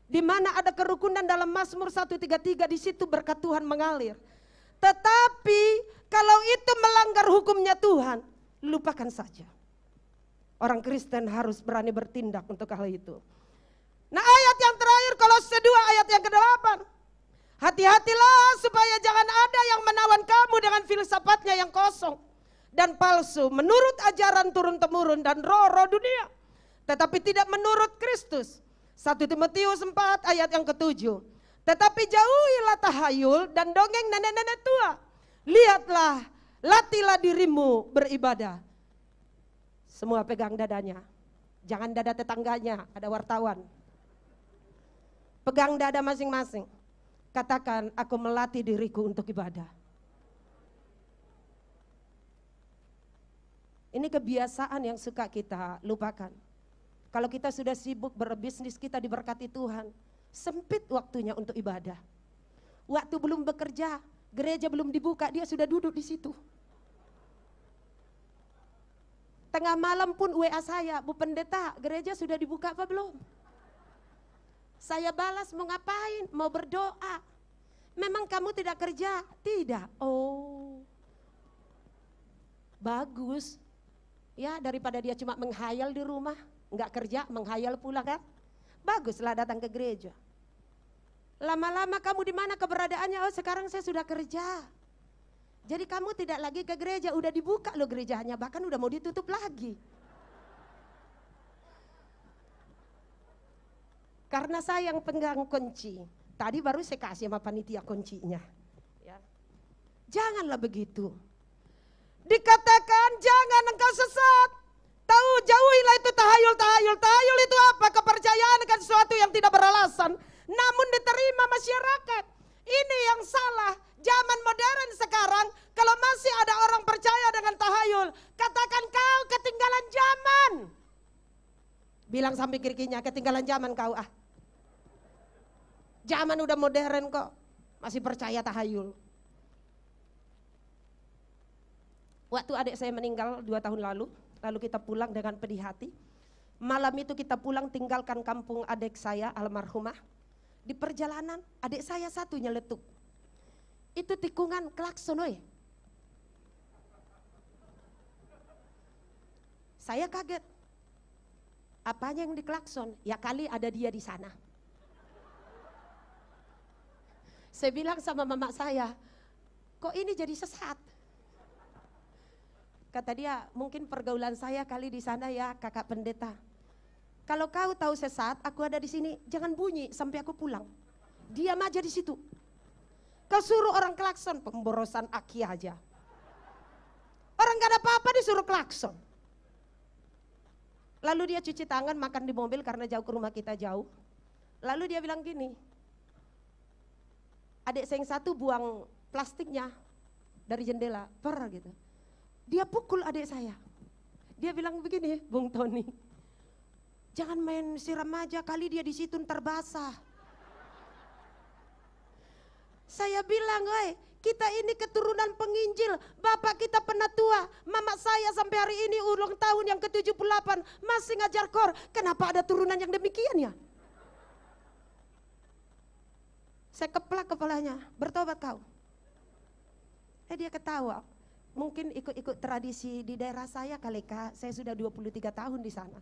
Di mana ada kerukunan dalam Mazmur 133, di situ berkat Tuhan mengalir. Tetapi kalau itu melanggar hukumnya Tuhan, lupakan saja. Orang Kristen harus berani bertindak untuk hal itu. Nah, ayat yang terakhir Kolose 2 ayat yang ke-8. Hati-hatilah supaya jangan ada yang menawan kamu dengan filsafatnya yang kosong dan palsu, menurut ajaran turun-temurun dan roh-roh dunia, tetapi tidak menurut Kristus. 1 Timotius 4 ayat yang ke-7. Tetapi jauhilah tahayul dan dongeng nenek-nenek tua. Lihatlah, latihlah dirimu beribadah. Semua pegang dadanya. Jangan dada tetangganya, ada wartawan. Pegang dada masing-masing. Katakan, aku melatih diriku untuk ibadah. Ini kebiasaan yang suka kita lupakan. Kalau kita sudah sibuk berbisnis, kita diberkati Tuhan. Sempit waktunya untuk ibadah. Waktu belum bekerja, gereja belum dibuka, dia sudah duduk di situ. Tengah malam pun WA saya, Bu Pendeta, gereja sudah dibuka apa belum? Saya balas, mau ngapain? Mau berdoa. Memang kamu tidak kerja? Tidak. Oh, bagus. Ya, daripada dia cuma menghayal di rumah, nggak kerja, menghayal pula kan? Baguslah datang ke gereja. Lama-lama kamu di mana keberadaannya? Oh, sekarang saya sudah kerja. Jadi kamu tidak lagi ke gereja, udah dibuka loh gerejanya, bahkan udah mau ditutup lagi. Karena saya yang pegang kunci. Tadi baru saya kasih sama panitia kuncinya. Ya. Janganlah begitu. Dikatakan jangan engkau sesat. Tahu, jauhilah itu tahayul-tahayul. Tahayul itu apa? Kepercayaan akan sesuatu yang tidak beralasan, namun diterima masyarakat. Ini yang salah. Zaman modern sekarang, kalau masih ada orang percaya dengan tahayul, katakan kau ketinggalan zaman. Bilang sampai kirinya, ketinggalan zaman kau ah. Zaman udah modern kok, masih percaya tahayul. Waktu adik saya meninggal 2 tahun lalu kita pulang dengan pedih hati. Malam itu kita pulang tinggalkan kampung adik saya almarhumah. Di perjalanan adik saya satu nyeletuk. Itu tikungan klakson oi. Saya kaget. Apanya yang diklakson? Ya kali ada dia di sana. Saya bilang sama mama saya, kok ini jadi sesat? Kata dia, mungkin pergaulan saya kali di sana ya kakak pendeta. Kalau kau tahu sesat, aku ada di sini, jangan bunyi sampai aku pulang. Diam aja di situ. Kau suruh orang klakson, pemborosan aki aja. Orang gak ada apa-apa disuruh klakson. Lalu dia cuci tangan, makan di mobil karena jauh ke rumah kita jauh. Lalu dia bilang gini, adik saya yang satu buang plastiknya dari jendela, per gitu. Dia pukul adik saya. Dia bilang begini, Bung Tony, jangan main siram aja, kali dia di situ ntar basah. Saya bilang, woi, kita ini keturunan penginjil, bapak kita penatua, mama saya sampai hari ini ulang tahun yang ke-78 masih ngajar kor. Kenapa ada turunan yang demikian ya? Saya keplak kepalanya, bertobat kau. Dia ketawa. Mungkin ikut-ikut tradisi di daerah saya kali Kak, saya sudah 23 tahun di sana.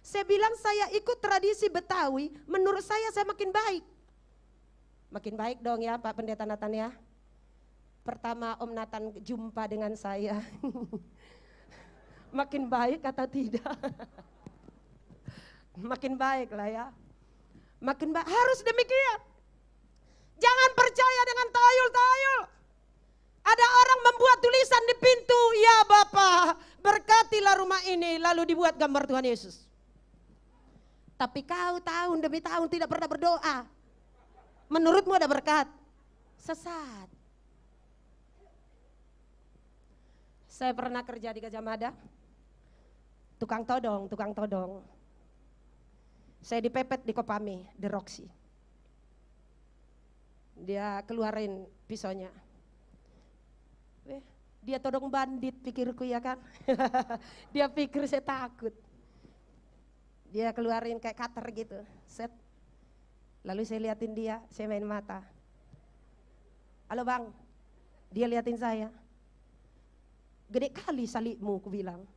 Saya bilang saya ikut tradisi Betawi, menurut saya makin baik. Makin baik dong ya Pak Pendeta Nathan ya. Pertama Om Nathan jumpa dengan saya. Makin baik atau tidak? Makin baik lah ya. Makin baik, harus demikian. Jangan percaya dengan tayul-tayul. Ada orang membuat tulisan di pintu, ya Bapak, berkatilah rumah ini, lalu dibuat gambar Tuhan Yesus. Tapi kau tahun demi tahun tidak pernah berdoa. Menurutmu ada berkat? Sesat. Saya pernah kerja di Gajah Mada, tukang todong. Saya dipepet di Kopame, di Roxy. Dia keluarin pisaunya. Dia todong bandit pikirku ya kan. Dia pikir saya takut. Dia keluarin kayak cutter gitu, set. Lalu saya liatin dia, saya main mata. Halo bang, dia liatin saya. Gede kali salibmu, aku bilang.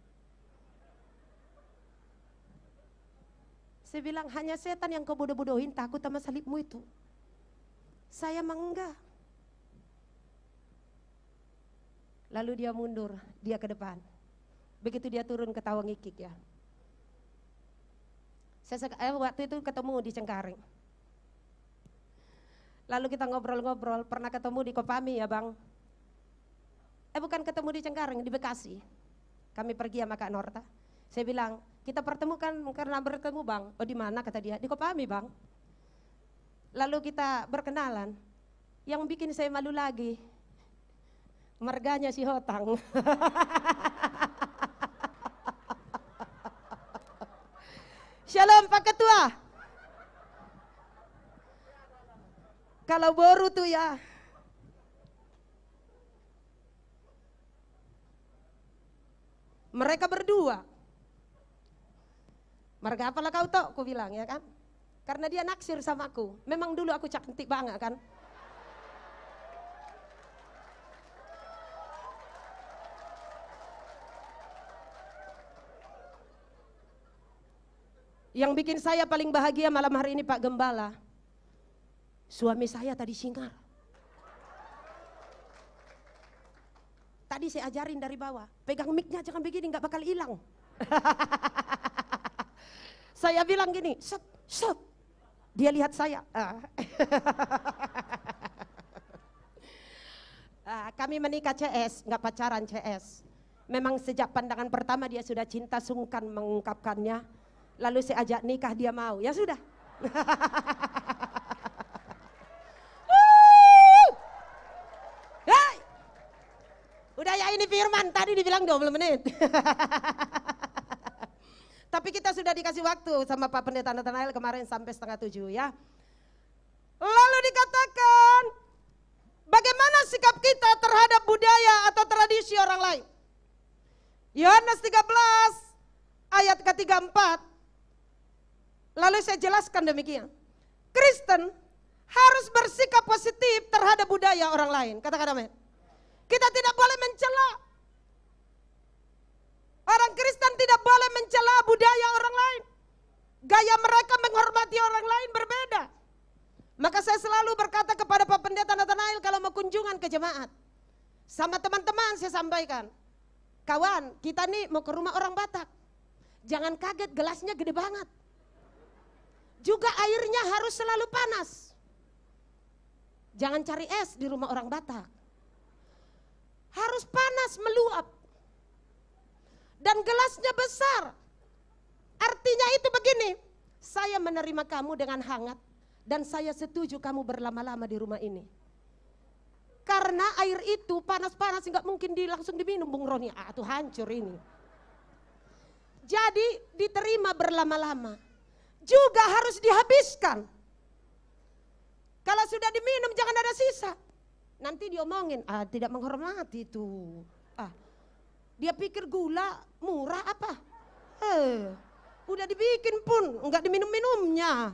Saya bilang hanya setan yang kau bodoh-bodohin, takut sama salibmu itu. Saya mah enggak. Lalu dia mundur, dia ke depan. Begitu dia turun ke Tawangikik ya. Waktu itu ketemu di Cengkareng. Lalu kita ngobrol-ngobrol, pernah ketemu di Kopami ya bang. Bukan ketemu di Cengkareng, di Bekasi. Kami pergi sama Kak Norta. Saya bilang, kita pertemukan karena bertemu bang. Oh di mana kata dia? Di Kopami bang. Lalu kita berkenalan. Yang bikin saya malu lagi, marganya si Hotang. Shalom Pak Ketua. Kalau baru tuh ya. Mereka berdua. Marga apalah kau toh, aku bilang ya kan. Karena dia naksir sama aku. Memang dulu aku cantik banget kan. Yang bikin saya paling bahagia malam hari ini Pak Gembala, suami saya tadi singar. Tadi saya ajarin dari bawah, pegang mic-nya jangan begini, nggak bakal hilang. Saya bilang gini, set, set. Dia lihat saya. Kami menikah CS, nggak pacaran CS. Memang sejak pandangan pertama dia sudah cinta sungkan mengungkapkannya. Lalu saya ajak nikah, dia mau, ya sudah. Hey! Udah ya ini firman, tadi dibilang 20 menit. Tapi kita sudah dikasih waktu sama Pak Pendeta Nathanael kemarin sampai 6:30 ya. Lalu dikatakan, bagaimana sikap kita terhadap budaya atau tradisi orang lain? Yohanes 13 ayat ke-34. Lalu saya jelaskan demikian. Kristen harus bersikap positif terhadap budaya orang lain. Katakan amin. Kita tidak boleh mencela. Orang Kristen tidak boleh mencela budaya orang lain. Gaya mereka menghormati orang lain berbeda. Maka saya selalu berkata kepada Pak Pendeta Nathanael kalau mau kunjungan ke jemaat. Sama teman-teman saya sampaikan. Kawan, kita nih mau ke rumah orang Batak. Jangan kaget gelasnya gede banget. Juga airnya harus selalu panas. Jangan cari es di rumah orang Batak. Harus panas meluap. Dan gelasnya besar. Artinya itu begini, saya menerima kamu dengan hangat dan saya setuju kamu berlama-lama di rumah ini. Karena air itu panas-panas nggak mungkin langsung diminum Bung Roni. Tuh hancur ini. Jadi diterima berlama-lama. Juga harus dihabiskan. Kalau sudah diminum jangan ada sisa. Nanti diomongin, tidak menghormati itu. Dia pikir gula murah apa? Udah dibikin pun, enggak diminum-minumnya.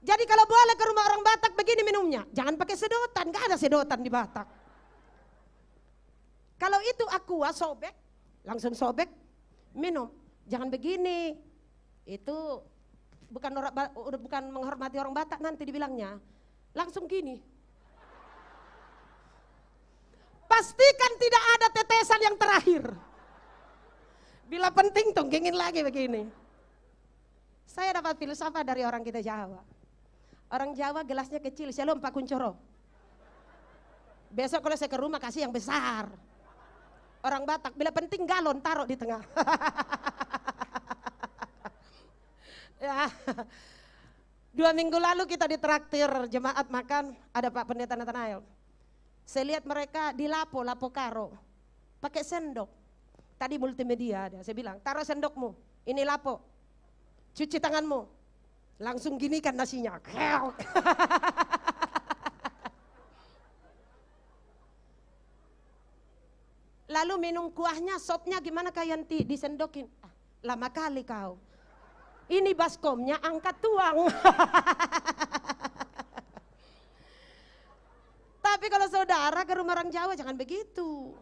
Jadi kalau boleh ke rumah orang Batak begini minumnya. Jangan pakai sedotan, enggak ada sedotan di Batak. Kalau itu aqua sobek, langsung sobek, minum. Jangan begini. Itu bukan menghormati orang Batak nanti dibilangnya. Langsung gini. Pastikan tidak ada tetesan yang terakhir. Bila penting tunggingin lagi begini. Saya dapat filsafat dari orang kita Jawa. Orang Jawa gelasnya kecil, Shalom Pak Kuncoro. Besok kalau saya ke rumah kasih yang besar. Orang Batak, bila penting galon taruh di tengah. Ya. 2 minggu lalu kita ditraktir jemaat makan, ada Pak Pendeta Nathanael. Saya lihat mereka di lapo karo, pakai sendok. Tadi multimedia ada, saya bilang taruh sendokmu, ini lapo, cuci tanganmu. Langsung gini kan nasinya. Lalu minum kuahnya, sopnya gimana Kak Yanti? Disendokin. Lama kali kau. Ini baskomnya angkat tuang. Tapi kalau saudara ke rumah orang Jawa jangan begitu.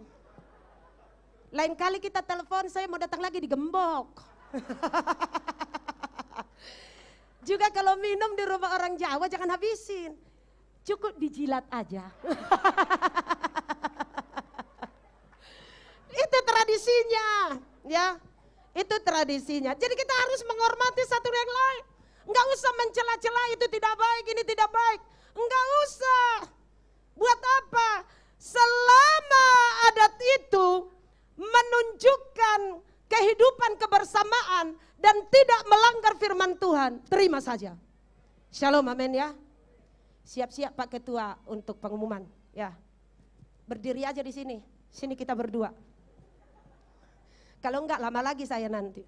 Lain kali kita telepon, saya mau datang lagi digembok. Juga kalau minum di rumah orang Jawa jangan habisin. Cukup dijilat aja. Itu tradisinya, ya. Itu tradisinya. Jadi kita harus menghormati satu yang lain. Enggak usah mencela-cela itu tidak baik, ini tidak baik. Enggak usah. Buat apa? Selama adat itu menunjukkan kehidupan kebersamaan dan tidak melanggar firman Tuhan, terima saja. Shalom, amin ya. Siap-siap Pak Ketua untuk pengumuman, ya. Berdiri aja di sini. Sini kita berdua. Kalau enggak lama lagi saya nanti.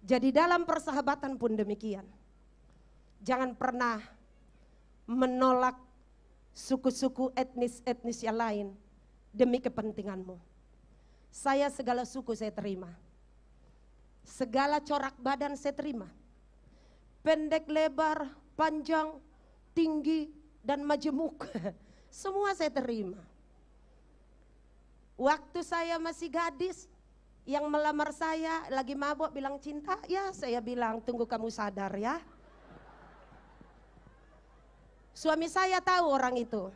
Jadi dalam persahabatan pun demikian. Jangan pernah menolak suku-suku etnis-etnis yang lain demi kepentinganmu. Saya segala suku saya terima. Segala corak badan saya terima. Pendek, lebar, panjang, tinggi, dan majemuk. Semua saya terima. Waktu saya masih gadis, yang melamar saya lagi mabuk bilang cinta, ya saya bilang tunggu kamu sadar ya. Suami saya tahu orang itu,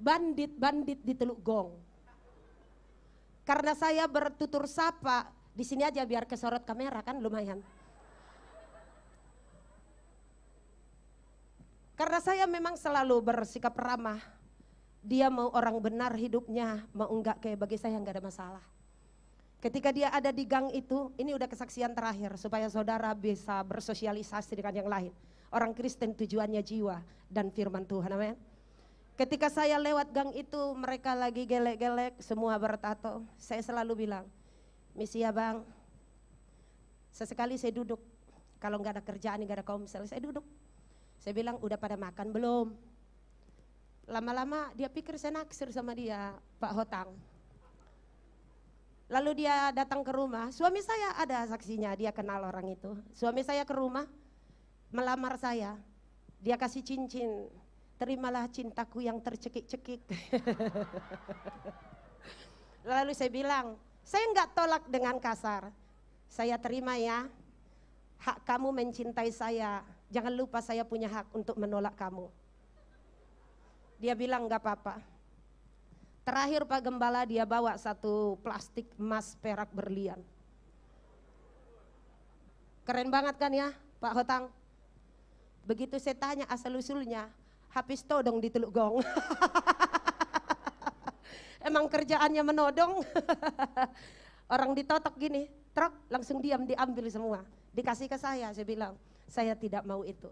bandit-bandit di Teluk Gong. Karena saya bertutur sapa, di sini aja biar kesorot kamera kan lumayan. Karena saya memang selalu bersikap ramah. Dia mau orang benar hidupnya, mau enggak kayak bagi saya enggak ada masalah. Ketika dia ada di gang itu, ini udah kesaksian terakhir supaya saudara bisa bersosialisasi dengan yang lain. Orang Kristen tujuannya jiwa dan firman Tuhan, amin. Ketika saya lewat gang itu, mereka lagi gelek-gelek, semua bertato. Saya selalu bilang, misi ya bang, sesekali saya duduk. Kalau enggak ada kerjaan, enggak ada komsel, saya duduk. Saya bilang, udah pada makan belum? Lama-lama dia pikir saya naksir sama dia, Pak Hotang. Lalu dia datang ke rumah, suami saya ada saksinya, dia kenal orang itu. Suami saya ke rumah, melamar saya, dia kasih cincin, terimalah cintaku yang tercekik-cekik. Lalu saya bilang, saya enggak tolak dengan kasar, saya terima ya, hak kamu mencintai saya, jangan lupa saya punya hak untuk menolak kamu. Dia bilang enggak apa-apa. Terakhir Pak Gembala dia bawa satu plastik emas perak berlian. Keren banget kan ya Pak Hotang? Begitu saya tanya asal usulnya, habis todong di Teluk Gong. Emang kerjaannya menodong. Orang ditotok gini, truk langsung diam diambil semua. Dikasih ke saya bilang, saya tidak mau itu.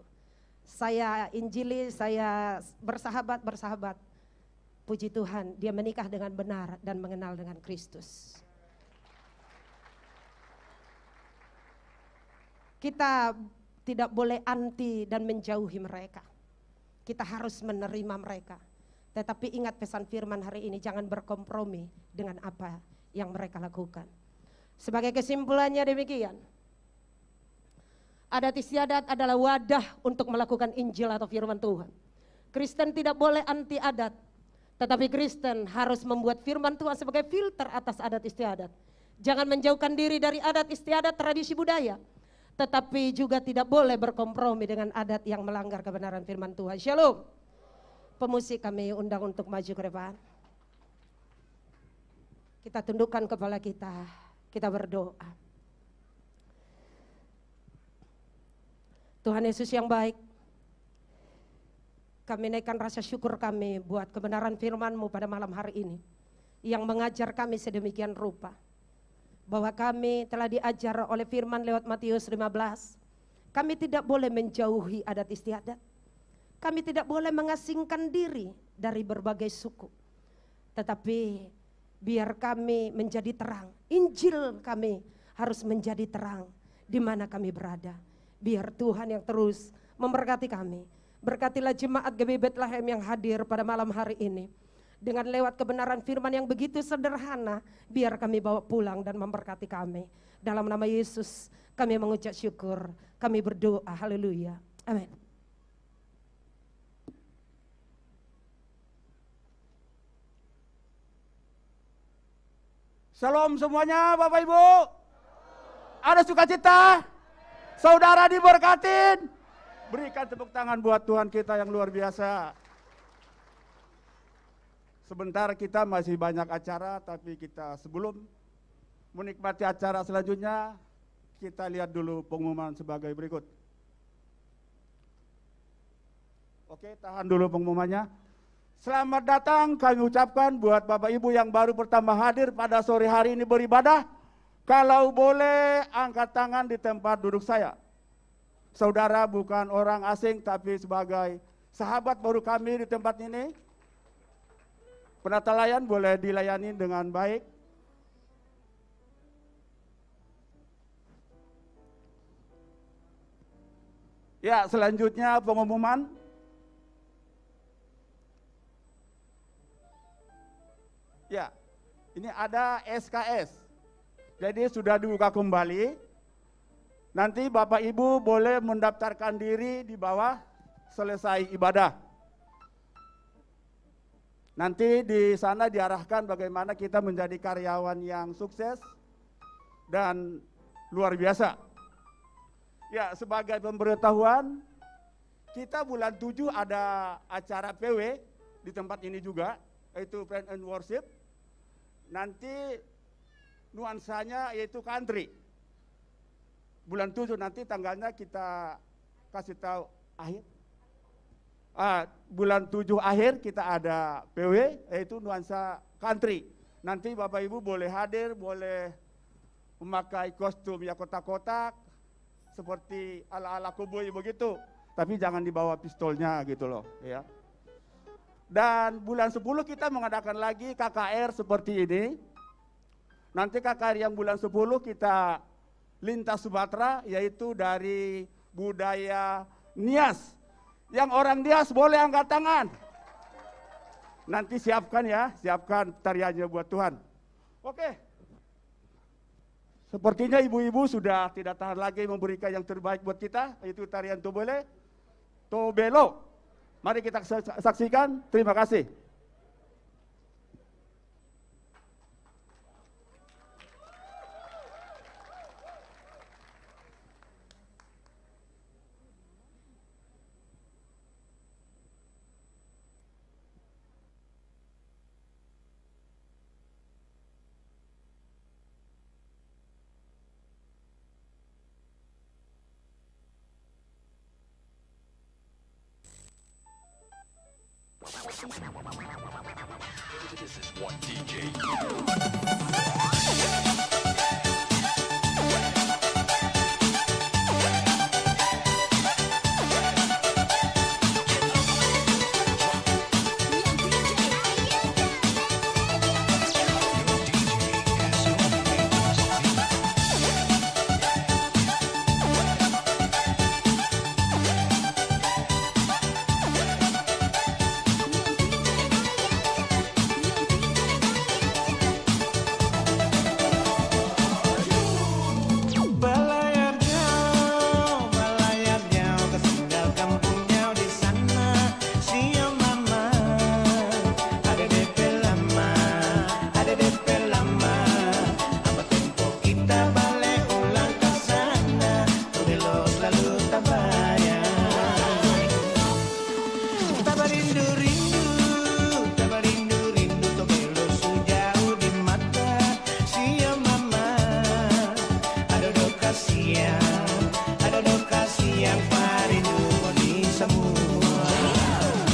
Saya injili, saya bersahabat. Puji Tuhan, dia menikah dengan benar dan mengenal dengan Kristus. Kita tidak boleh anti dan menjauhi mereka. Kita harus menerima mereka. Tetapi ingat pesan firman hari ini, jangan berkompromi dengan apa yang mereka lakukan. Sebagai kesimpulannya demikian. Adat istiadat adalah wadah untuk melakukan Injil atau firman Tuhan. Kristen tidak boleh anti adat. Tetapi Kristen harus membuat firman Tuhan sebagai filter atas adat istiadat. Jangan menjauhkan diri dari adat istiadat tradisi budaya. Tetapi juga tidak boleh berkompromi dengan adat yang melanggar kebenaran firman Tuhan. Shalom. Pemusik kami undang untuk maju ke depan. Kita tundukkan kepala kita berdoa. Tuhan Yesus yang baik, kami naikkan rasa syukur kami buat kebenaran firman-Mu pada malam hari ini, yang mengajar kami sedemikian rupa. Bahwa kami telah diajar oleh firman lewat Matius 15. Kami tidak boleh menjauhi adat istiadat. Kami tidak boleh mengasingkan diri dari berbagai suku. Tetapi biar kami menjadi terang. Injil kami harus menjadi terang di mana kami berada. Biar Tuhan yang terus memberkati kami. Berkatilah jemaat GBI Bethlehem yang hadir pada malam hari ini. Dengan lewat kebenaran firman yang begitu sederhana, biar kami bawa pulang dan memberkati kami. Dalam nama Yesus kami mengucap syukur, kami berdoa, haleluya, amin. Shalom semuanya Bapak Ibu. Ada sukacita? Saudara diberkatin? Berikan tepuk tangan buat Tuhan kita yang luar biasa. Sebentar kita masih banyak acara, tapi kita sebelum menikmati acara selanjutnya, kita lihat dulu pengumuman sebagai berikut. Oke, tahan dulu pengumumannya. Selamat datang kami ucapkan buat Bapak Ibu yang baru pertama hadir pada sore hari ini beribadah. Kalau boleh angkat tangan di tempat duduk saya. Saudara bukan orang asing tapi sebagai sahabat baru kami di tempat ini. Penata layan boleh dilayani dengan baik. Ya, selanjutnya pengumuman. Ya, ini ada SKS. Jadi sudah dibuka kembali. Nanti Bapak Ibu boleh mendaftarkan diri di bawah selesai ibadah. Nanti di sana diarahkan bagaimana kita menjadi karyawan yang sukses dan luar biasa. Ya, sebagai pemberitahuan, kita bulan 7 ada acara PW di tempat ini juga, yaitu Praise and Worship. Nanti nuansanya yaitu country. Bulan 7 nanti tanggalnya kita kasih tahu akhir. Bulan 7 akhir kita ada PW yaitu nuansa country. Nanti Bapak Ibu boleh hadir, boleh memakai kostum ya kotak-kotak seperti ala-ala koboi begitu. Tapi jangan dibawa pistolnya gitu loh ya. Dan bulan 10 kita mengadakan lagi KKR seperti ini. Nanti KKR yang bulan 10 kita lintas Sumatera, yaitu dari budaya Nias. Yang orang Nias boleh angkat tangan. Nanti siapkan ya, siapkan tariannya buat Tuhan. Oke. Sepertinya ibu-ibu sudah tidak tahan lagi memberikan yang terbaik buat kita, yaitu tarian Tobelo. Mari kita saksikan, terima kasih. This is one DJ. bahagia, ada duka siang perindu bagi semua.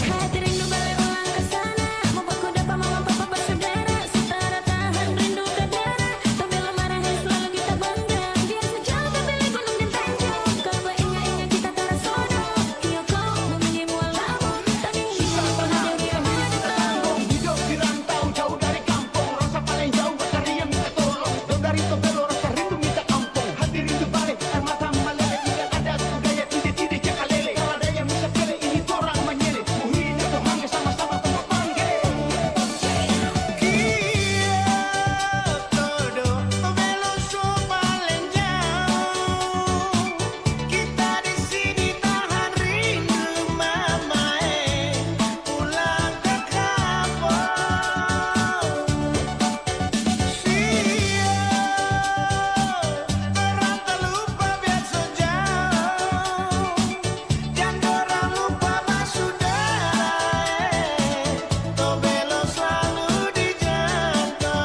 Hati rindu balik ulang ke sana, membuatku dapat mama papa bersaudara, setara tahan rindu ke darah. Tak bela marah yang selalu kita bangga, biar sejauh kembali gunung dan tanjung. Kau beringat-ingat kita terasona, kio kau memilih mualamu, tadi hidup bahagia biar menetap. Hidup di rantau jauh dari kampung, rasa paling jauh berkarya minta tolong. Jauh dari Tobelo rasa rindu minta ampun, hati rindu balik air mata meleleh. Tidak ada budaya tidak cakalele, kalau ada yang bisa pilih ini orang menyeleh. Muhina Tuhan sama-sama tempat panggil. Todo Tobelo so paling jauh, kita di sini tahan rindu mamae, pulang ke kampung. Orang terlupa biar sejauh, jangan orang lupa masudara. Tobelo selalu dijaga.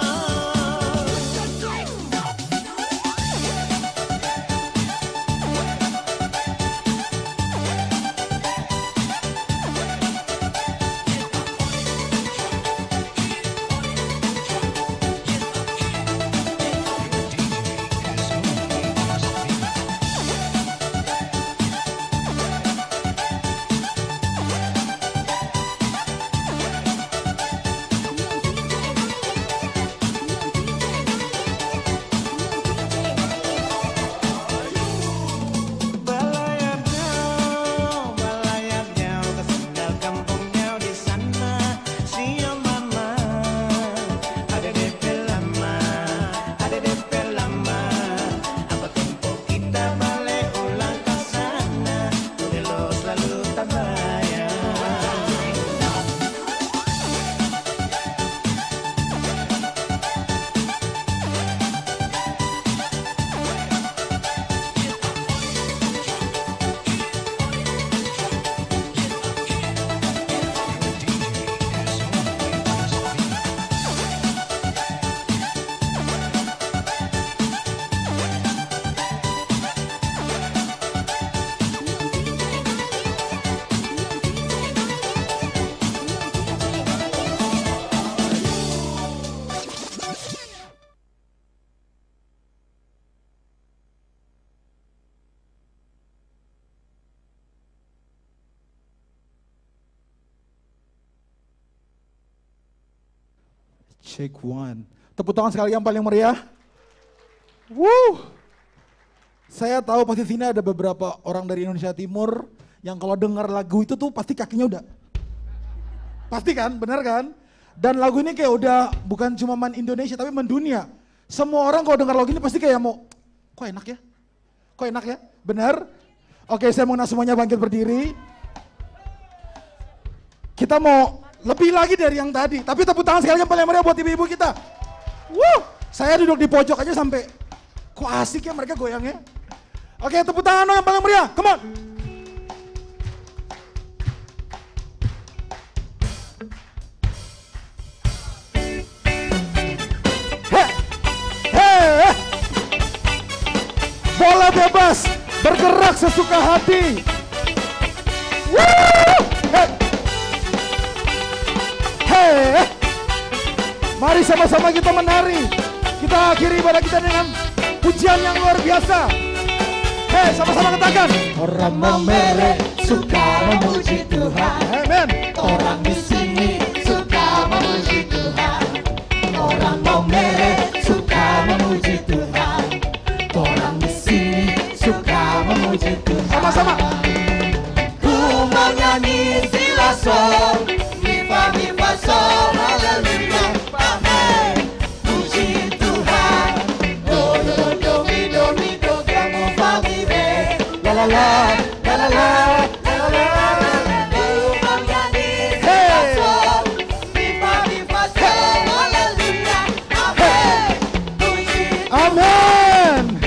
Balayar jauh ke sendal kampung jauh di sana. Siang mama, ada DP lama, ada DP lama. Apa tempo kita balik ulang ke sana? Tobelo selalu tak bayar. Check one. Tepuk tangan sekali yang paling meriah. Wuh. Saya tahu pasti sini ada beberapa orang dari Indonesia Timur yang kalau dengar lagu itu tuh pasti kakinya udah. Pasti kan, benar kan? Dan lagu ini kayak udah bukan cuma Indonesia tapi mendunia. Semua orang kalau dengar lagu ini pasti kayak mau, kok enak ya? Kok enak ya? Benar? Oke, saya mau semuanya bangkit berdiri. Kita mau lebih lagi dari yang tadi, tapi tepuk tangan sekali yang paling meriah buat ibu-ibu kita. Wuh, saya duduk di pojok aja sampai, kok asik ya mereka goyangnya. Oke, tepuk tangan dong yang paling meriah, come on. Bola bebas, bergerak sesuka hati. Wuh, mari sama-sama kita menari. Kita akhiri ibadah kita dengan pujian yang luar biasa. Sama-sama katakan. Orang Momere suka memuji Tuhan. Amen. Orang di sini suka memuji Tuhan. Orang Momere suka memuji Tuhan. Orang di sini suka memuji Tuhan. Sama-sama. Ku mau nyanyi silasol, mi fa sol, haleluya, amen. Puji Tuhan. Do do do mi do kamu famire. La la la la la la la la la. Ku mau nyanyi silasol, mi fa sol, haleluya, amen. Puji Amen.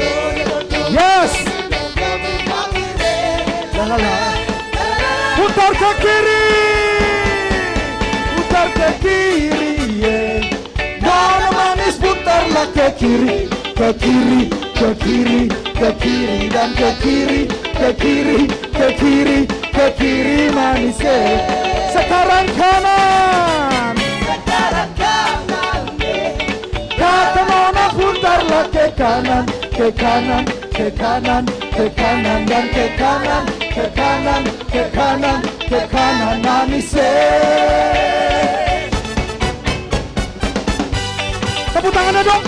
Yes. la la. Putar ke kiri. Putar ke kiri. Mana manis putarlah ke kiri. Ke kiri. Ke kiri. ke kiri dan ke kiri, ke kiri, ke kiri, ke kiri manis. Sekarang kanan, Sekarang kanan, kata mama putarlah ke kanan, ke kanan, ke kanan, ke kanan dan ke kanan, ke kanan, ke kanan, ke kanan manis. Tepuk tangannya dong.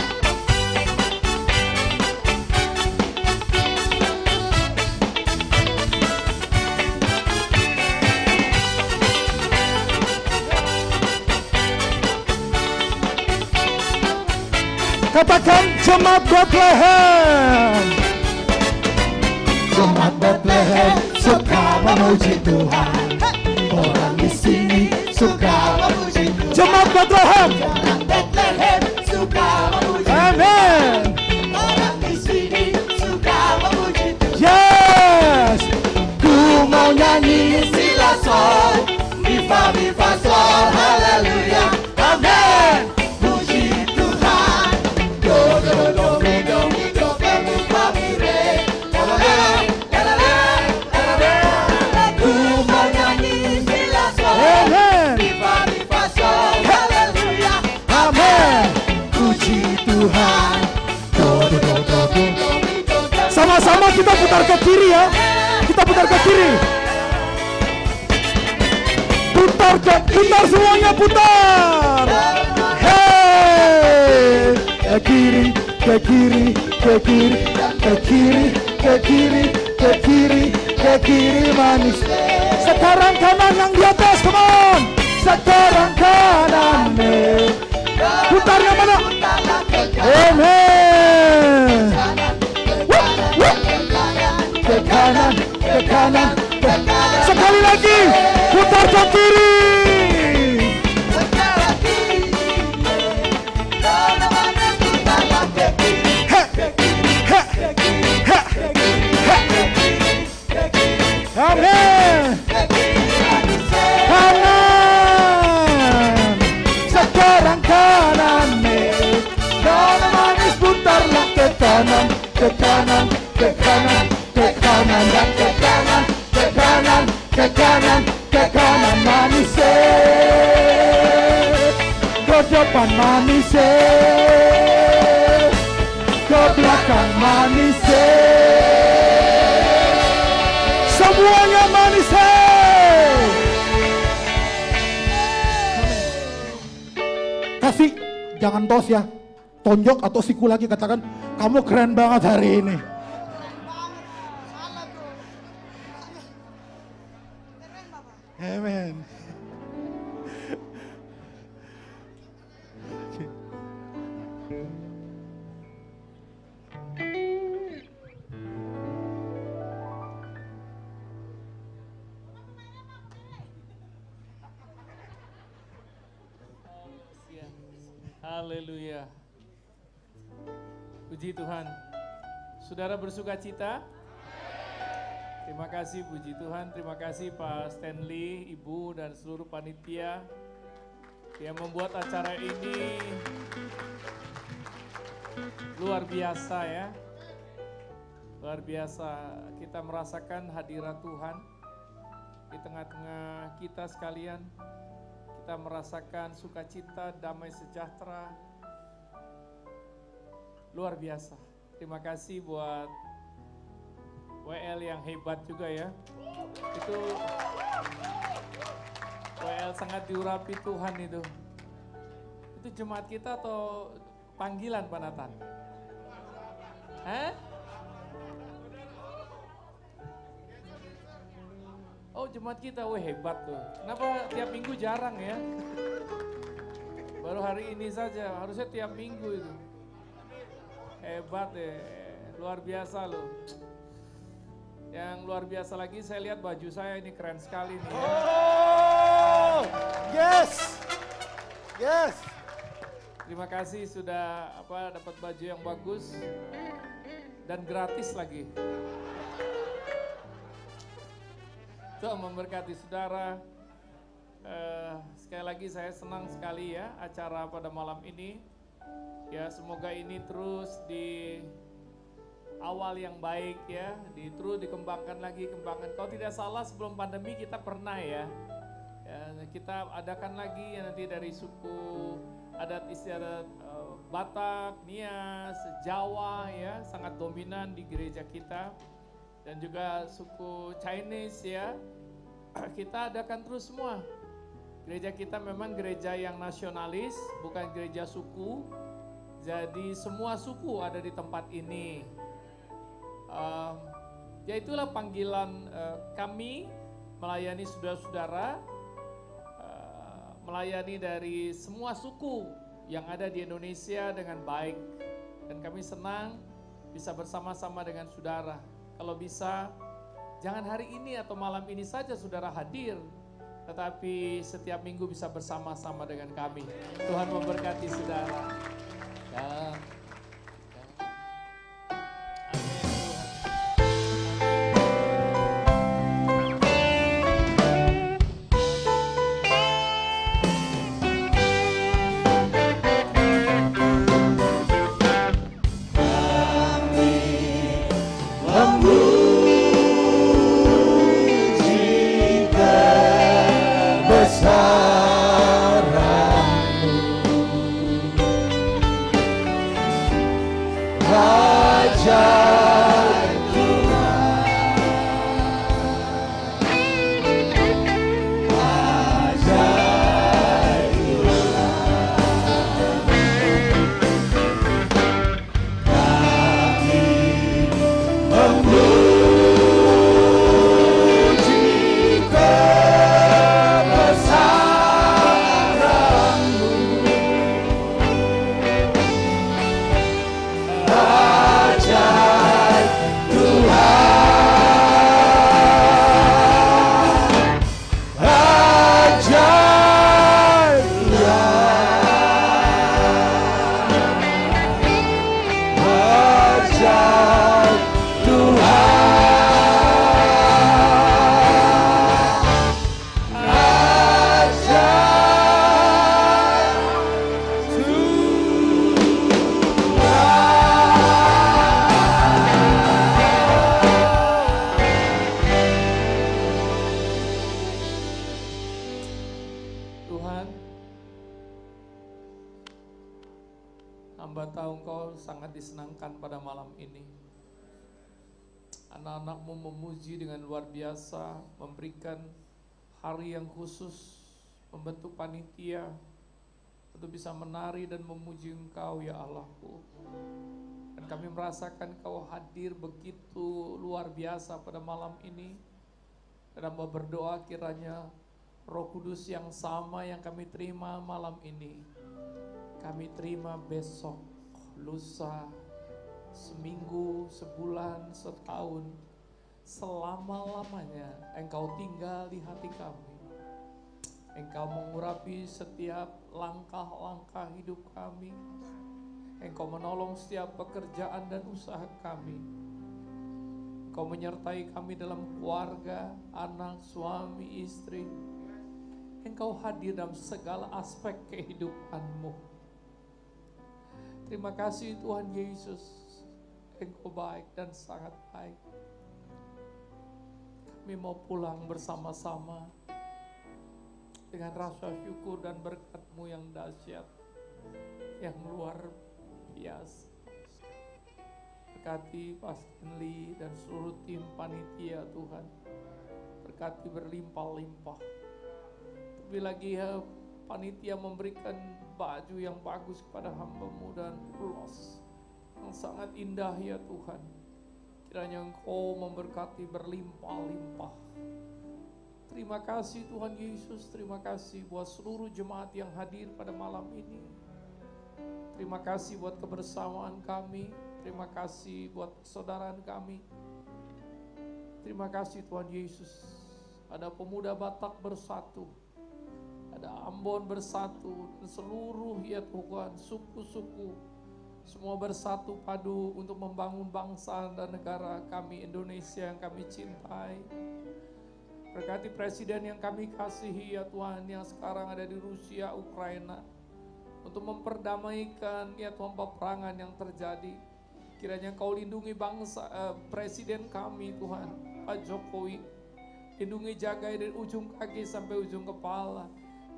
Katakan Jemaat Bethlehem. Jemaat Bethlehem suka memuji Tuhan. Orang di sini suka memuji Tuhan. Jemaat Bethlehem. Bethlehem suka memuji. Amin. Orang di sini suka memuji Tuhan. Yes. Ku mau nyanyi Sila sol, viva viva sol, haleluya, amin. Puji Tuhan. Do do do mi do mi do ke mi fa mi re. Ku mau nyanyi sila sol, Amin. viva viva sol, haleluya, Amin. puji Tuhan. Do do do do do do mi do ke mi. Sama-sama kita putar ke kiri ya. Kita putar ke kiri. Putar semuanya putar. Hey, ke kiri, ke kiri, ke kiri, ke kiri, ke kiri, ke kiri, ke kiri manis. Sekarang kanan yang di atas, come on. Sekarang kanan, putar yang mana? Amen. Ke kanan, ke kanan, ke kanan. Sekali lagi, putar ke kiri. Amin. Kanan. Sekarang kanan, kanan manis putarlah ke kanan, ke kanan, ke kanan, ke kanan dan ke kanan, ke kanan, ke kanan, ke kanan manis. Ke depan manis. Ke belakang manis. Semuanya manis. Kasih, jangan tos ya. Tonjok atau siku lagi, katakan kamu keren banget hari ini. Amen. Haleluya. Puji Tuhan. Saudara bersuka cita? Terima kasih puji Tuhan, terima kasih Pak Stanley, Ibu dan seluruh panitia yang membuat acara ini luar biasa ya. Luar biasa, kita merasakan hadirat Tuhan di tengah-tengah kita sekalian. Kita merasakan sukacita, damai sejahtera. Luar biasa. Terima kasih buat WL yang hebat juga ya. Itu WL sangat diurapi Tuhan itu. Itu jemaat kita atau panggilan Pak Nathan? Oh jemaat kita, wah hebat tuh. Kenapa tiap minggu jarang ya? Baru hari ini saja, harusnya tiap minggu itu. Hebat ya, luar biasa loh. Yang luar biasa lagi saya lihat baju saya ini keren sekali nih ya. Oh, yes, yes. Terima kasih sudah dapat baju yang bagus dan gratis lagi. Tuhan memberkati saudara. Sekali lagi saya senang sekali ya acara pada malam ini. Ya semoga ini terus awal yang baik ya, terus dikembangkan lagi, kembangkan. Kalau tidak salah sebelum pandemi kita pernah ya, kita adakan lagi ya nanti dari suku adat istiadat Batak, Nias, Jawa ya, sangat dominan di gereja kita. Dan juga suku Chinese ya, kita adakan terus semua. Gereja kita memang gereja yang nasionalis, bukan gereja suku. Jadi semua suku ada di tempat ini. Ya itulah panggilan kami melayani saudara-saudara, melayani dari semua suku yang ada di Indonesia dengan baik. Dan kami senang bisa bersama-sama dengan saudara. Kalau bisa, jangan hari ini atau malam ini saja saudara hadir, tetapi setiap minggu bisa bersama-sama dengan kami. Tuhan memberkati saudara. Ya. Hamba tahu Engkau sangat disenangkan pada malam ini. Anak-anakmu memuji dengan luar biasa, memberikan hari yang khusus, membentuk panitia untuk bisa menari dan memuji Engkau ya Allahku. Dan kami merasakan Engkau hadir begitu luar biasa pada malam ini. Dan hamba berdoa kiranya Roh Kudus yang sama yang kami terima malam ini, kami terima besok, lusa, seminggu, sebulan, setahun, selama-lamanya Engkau tinggal di hati kami. Engkau mengurapi setiap langkah-langkah hidup kami. Engkau menolong setiap pekerjaan dan usaha kami. Engkau menyertai kami dalam keluarga, anak, suami, istri. Engkau hadir dalam segala aspek kehidupanmu. Terima kasih Tuhan Yesus, Engkau baik dan sangat baik. Kami mau pulang bersama-sama dengan rasa syukur dan berkat-Mu yang dahsyat, yang luar biasa. Berkati Pastor Lee dan seluruh tim panitia Tuhan, berkati berlimpah-limpah. Terlebih lagi ya, panitia memberikan baju yang bagus kepada hamba-Mu dan ulos yang sangat indah ya Tuhan. Kiranya Engkau memberkati berlimpah-limpah. Terima kasih Tuhan Yesus, terima kasih buat seluruh jemaat yang hadir pada malam ini. Terima kasih buat kebersamaan kami, terima kasih buat persaudaraan kami. Terima kasih Tuhan Yesus. Ada pemuda Batak bersatu, ada Ambon bersatu, dan seluruh ya Tuhan, suku-suku semua bersatu padu untuk membangun bangsa dan negara kami Indonesia yang kami cintai. Berkati presiden yang kami kasihi ya Tuhan, yang sekarang ada di Rusia, Ukraina, untuk memperdamaikan ya Tuhan peperangan yang terjadi. Kiranya Kau lindungi bangsa, Presiden kami Tuhan, Pak Jokowi. Lindungi, jagai dari ujung kaki sampai ujung kepala.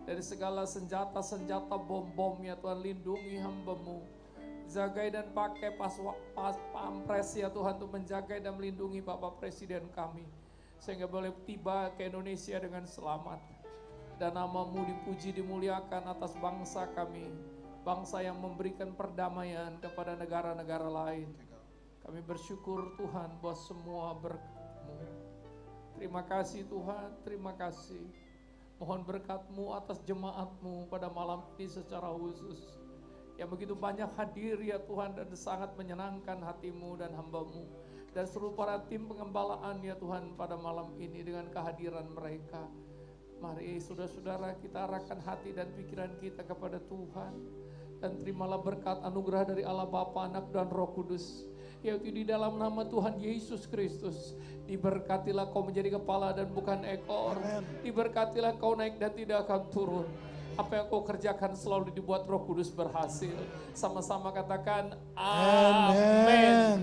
Dari segala senjata-senjata bom-bom ya Tuhan, lindungi hamba-Mu. Jagai dan pakai pampres ya Tuhan untuk menjaga dan melindungi Bapak Presiden kami. Sehingga boleh tiba ke Indonesia dengan selamat. Dan nama-Mu dipuji dimuliakan atas bangsa kami. Bangsa yang memberikan perdamaian kepada negara-negara lain. Kami bersyukur Tuhan bahwa semua berkat-Mu. Terima kasih Tuhan, terima kasih. Mohon berkat-Mu atas jemaat-Mu pada malam ini secara khusus. Yang begitu banyak hadir ya Tuhan dan sangat menyenangkan hati-Mu dan hamba-Mu. Dan seluruh para tim pengembalaan ya Tuhan pada malam ini dengan kehadiran mereka. Mari saudara-saudara kita arahkan hati dan pikiran kita kepada Tuhan. Dan terimalah berkat anugerah dari Allah Bapa, Anak dan Roh Kudus. Yaitu di dalam nama Tuhan Yesus Kristus. Diberkatilah kau menjadi kepala dan bukan ekor. Diberkatilah kau naik dan tidak akan turun. Apa yang kau kerjakan selalu dibuat Roh Kudus berhasil. Sama-sama katakan amin.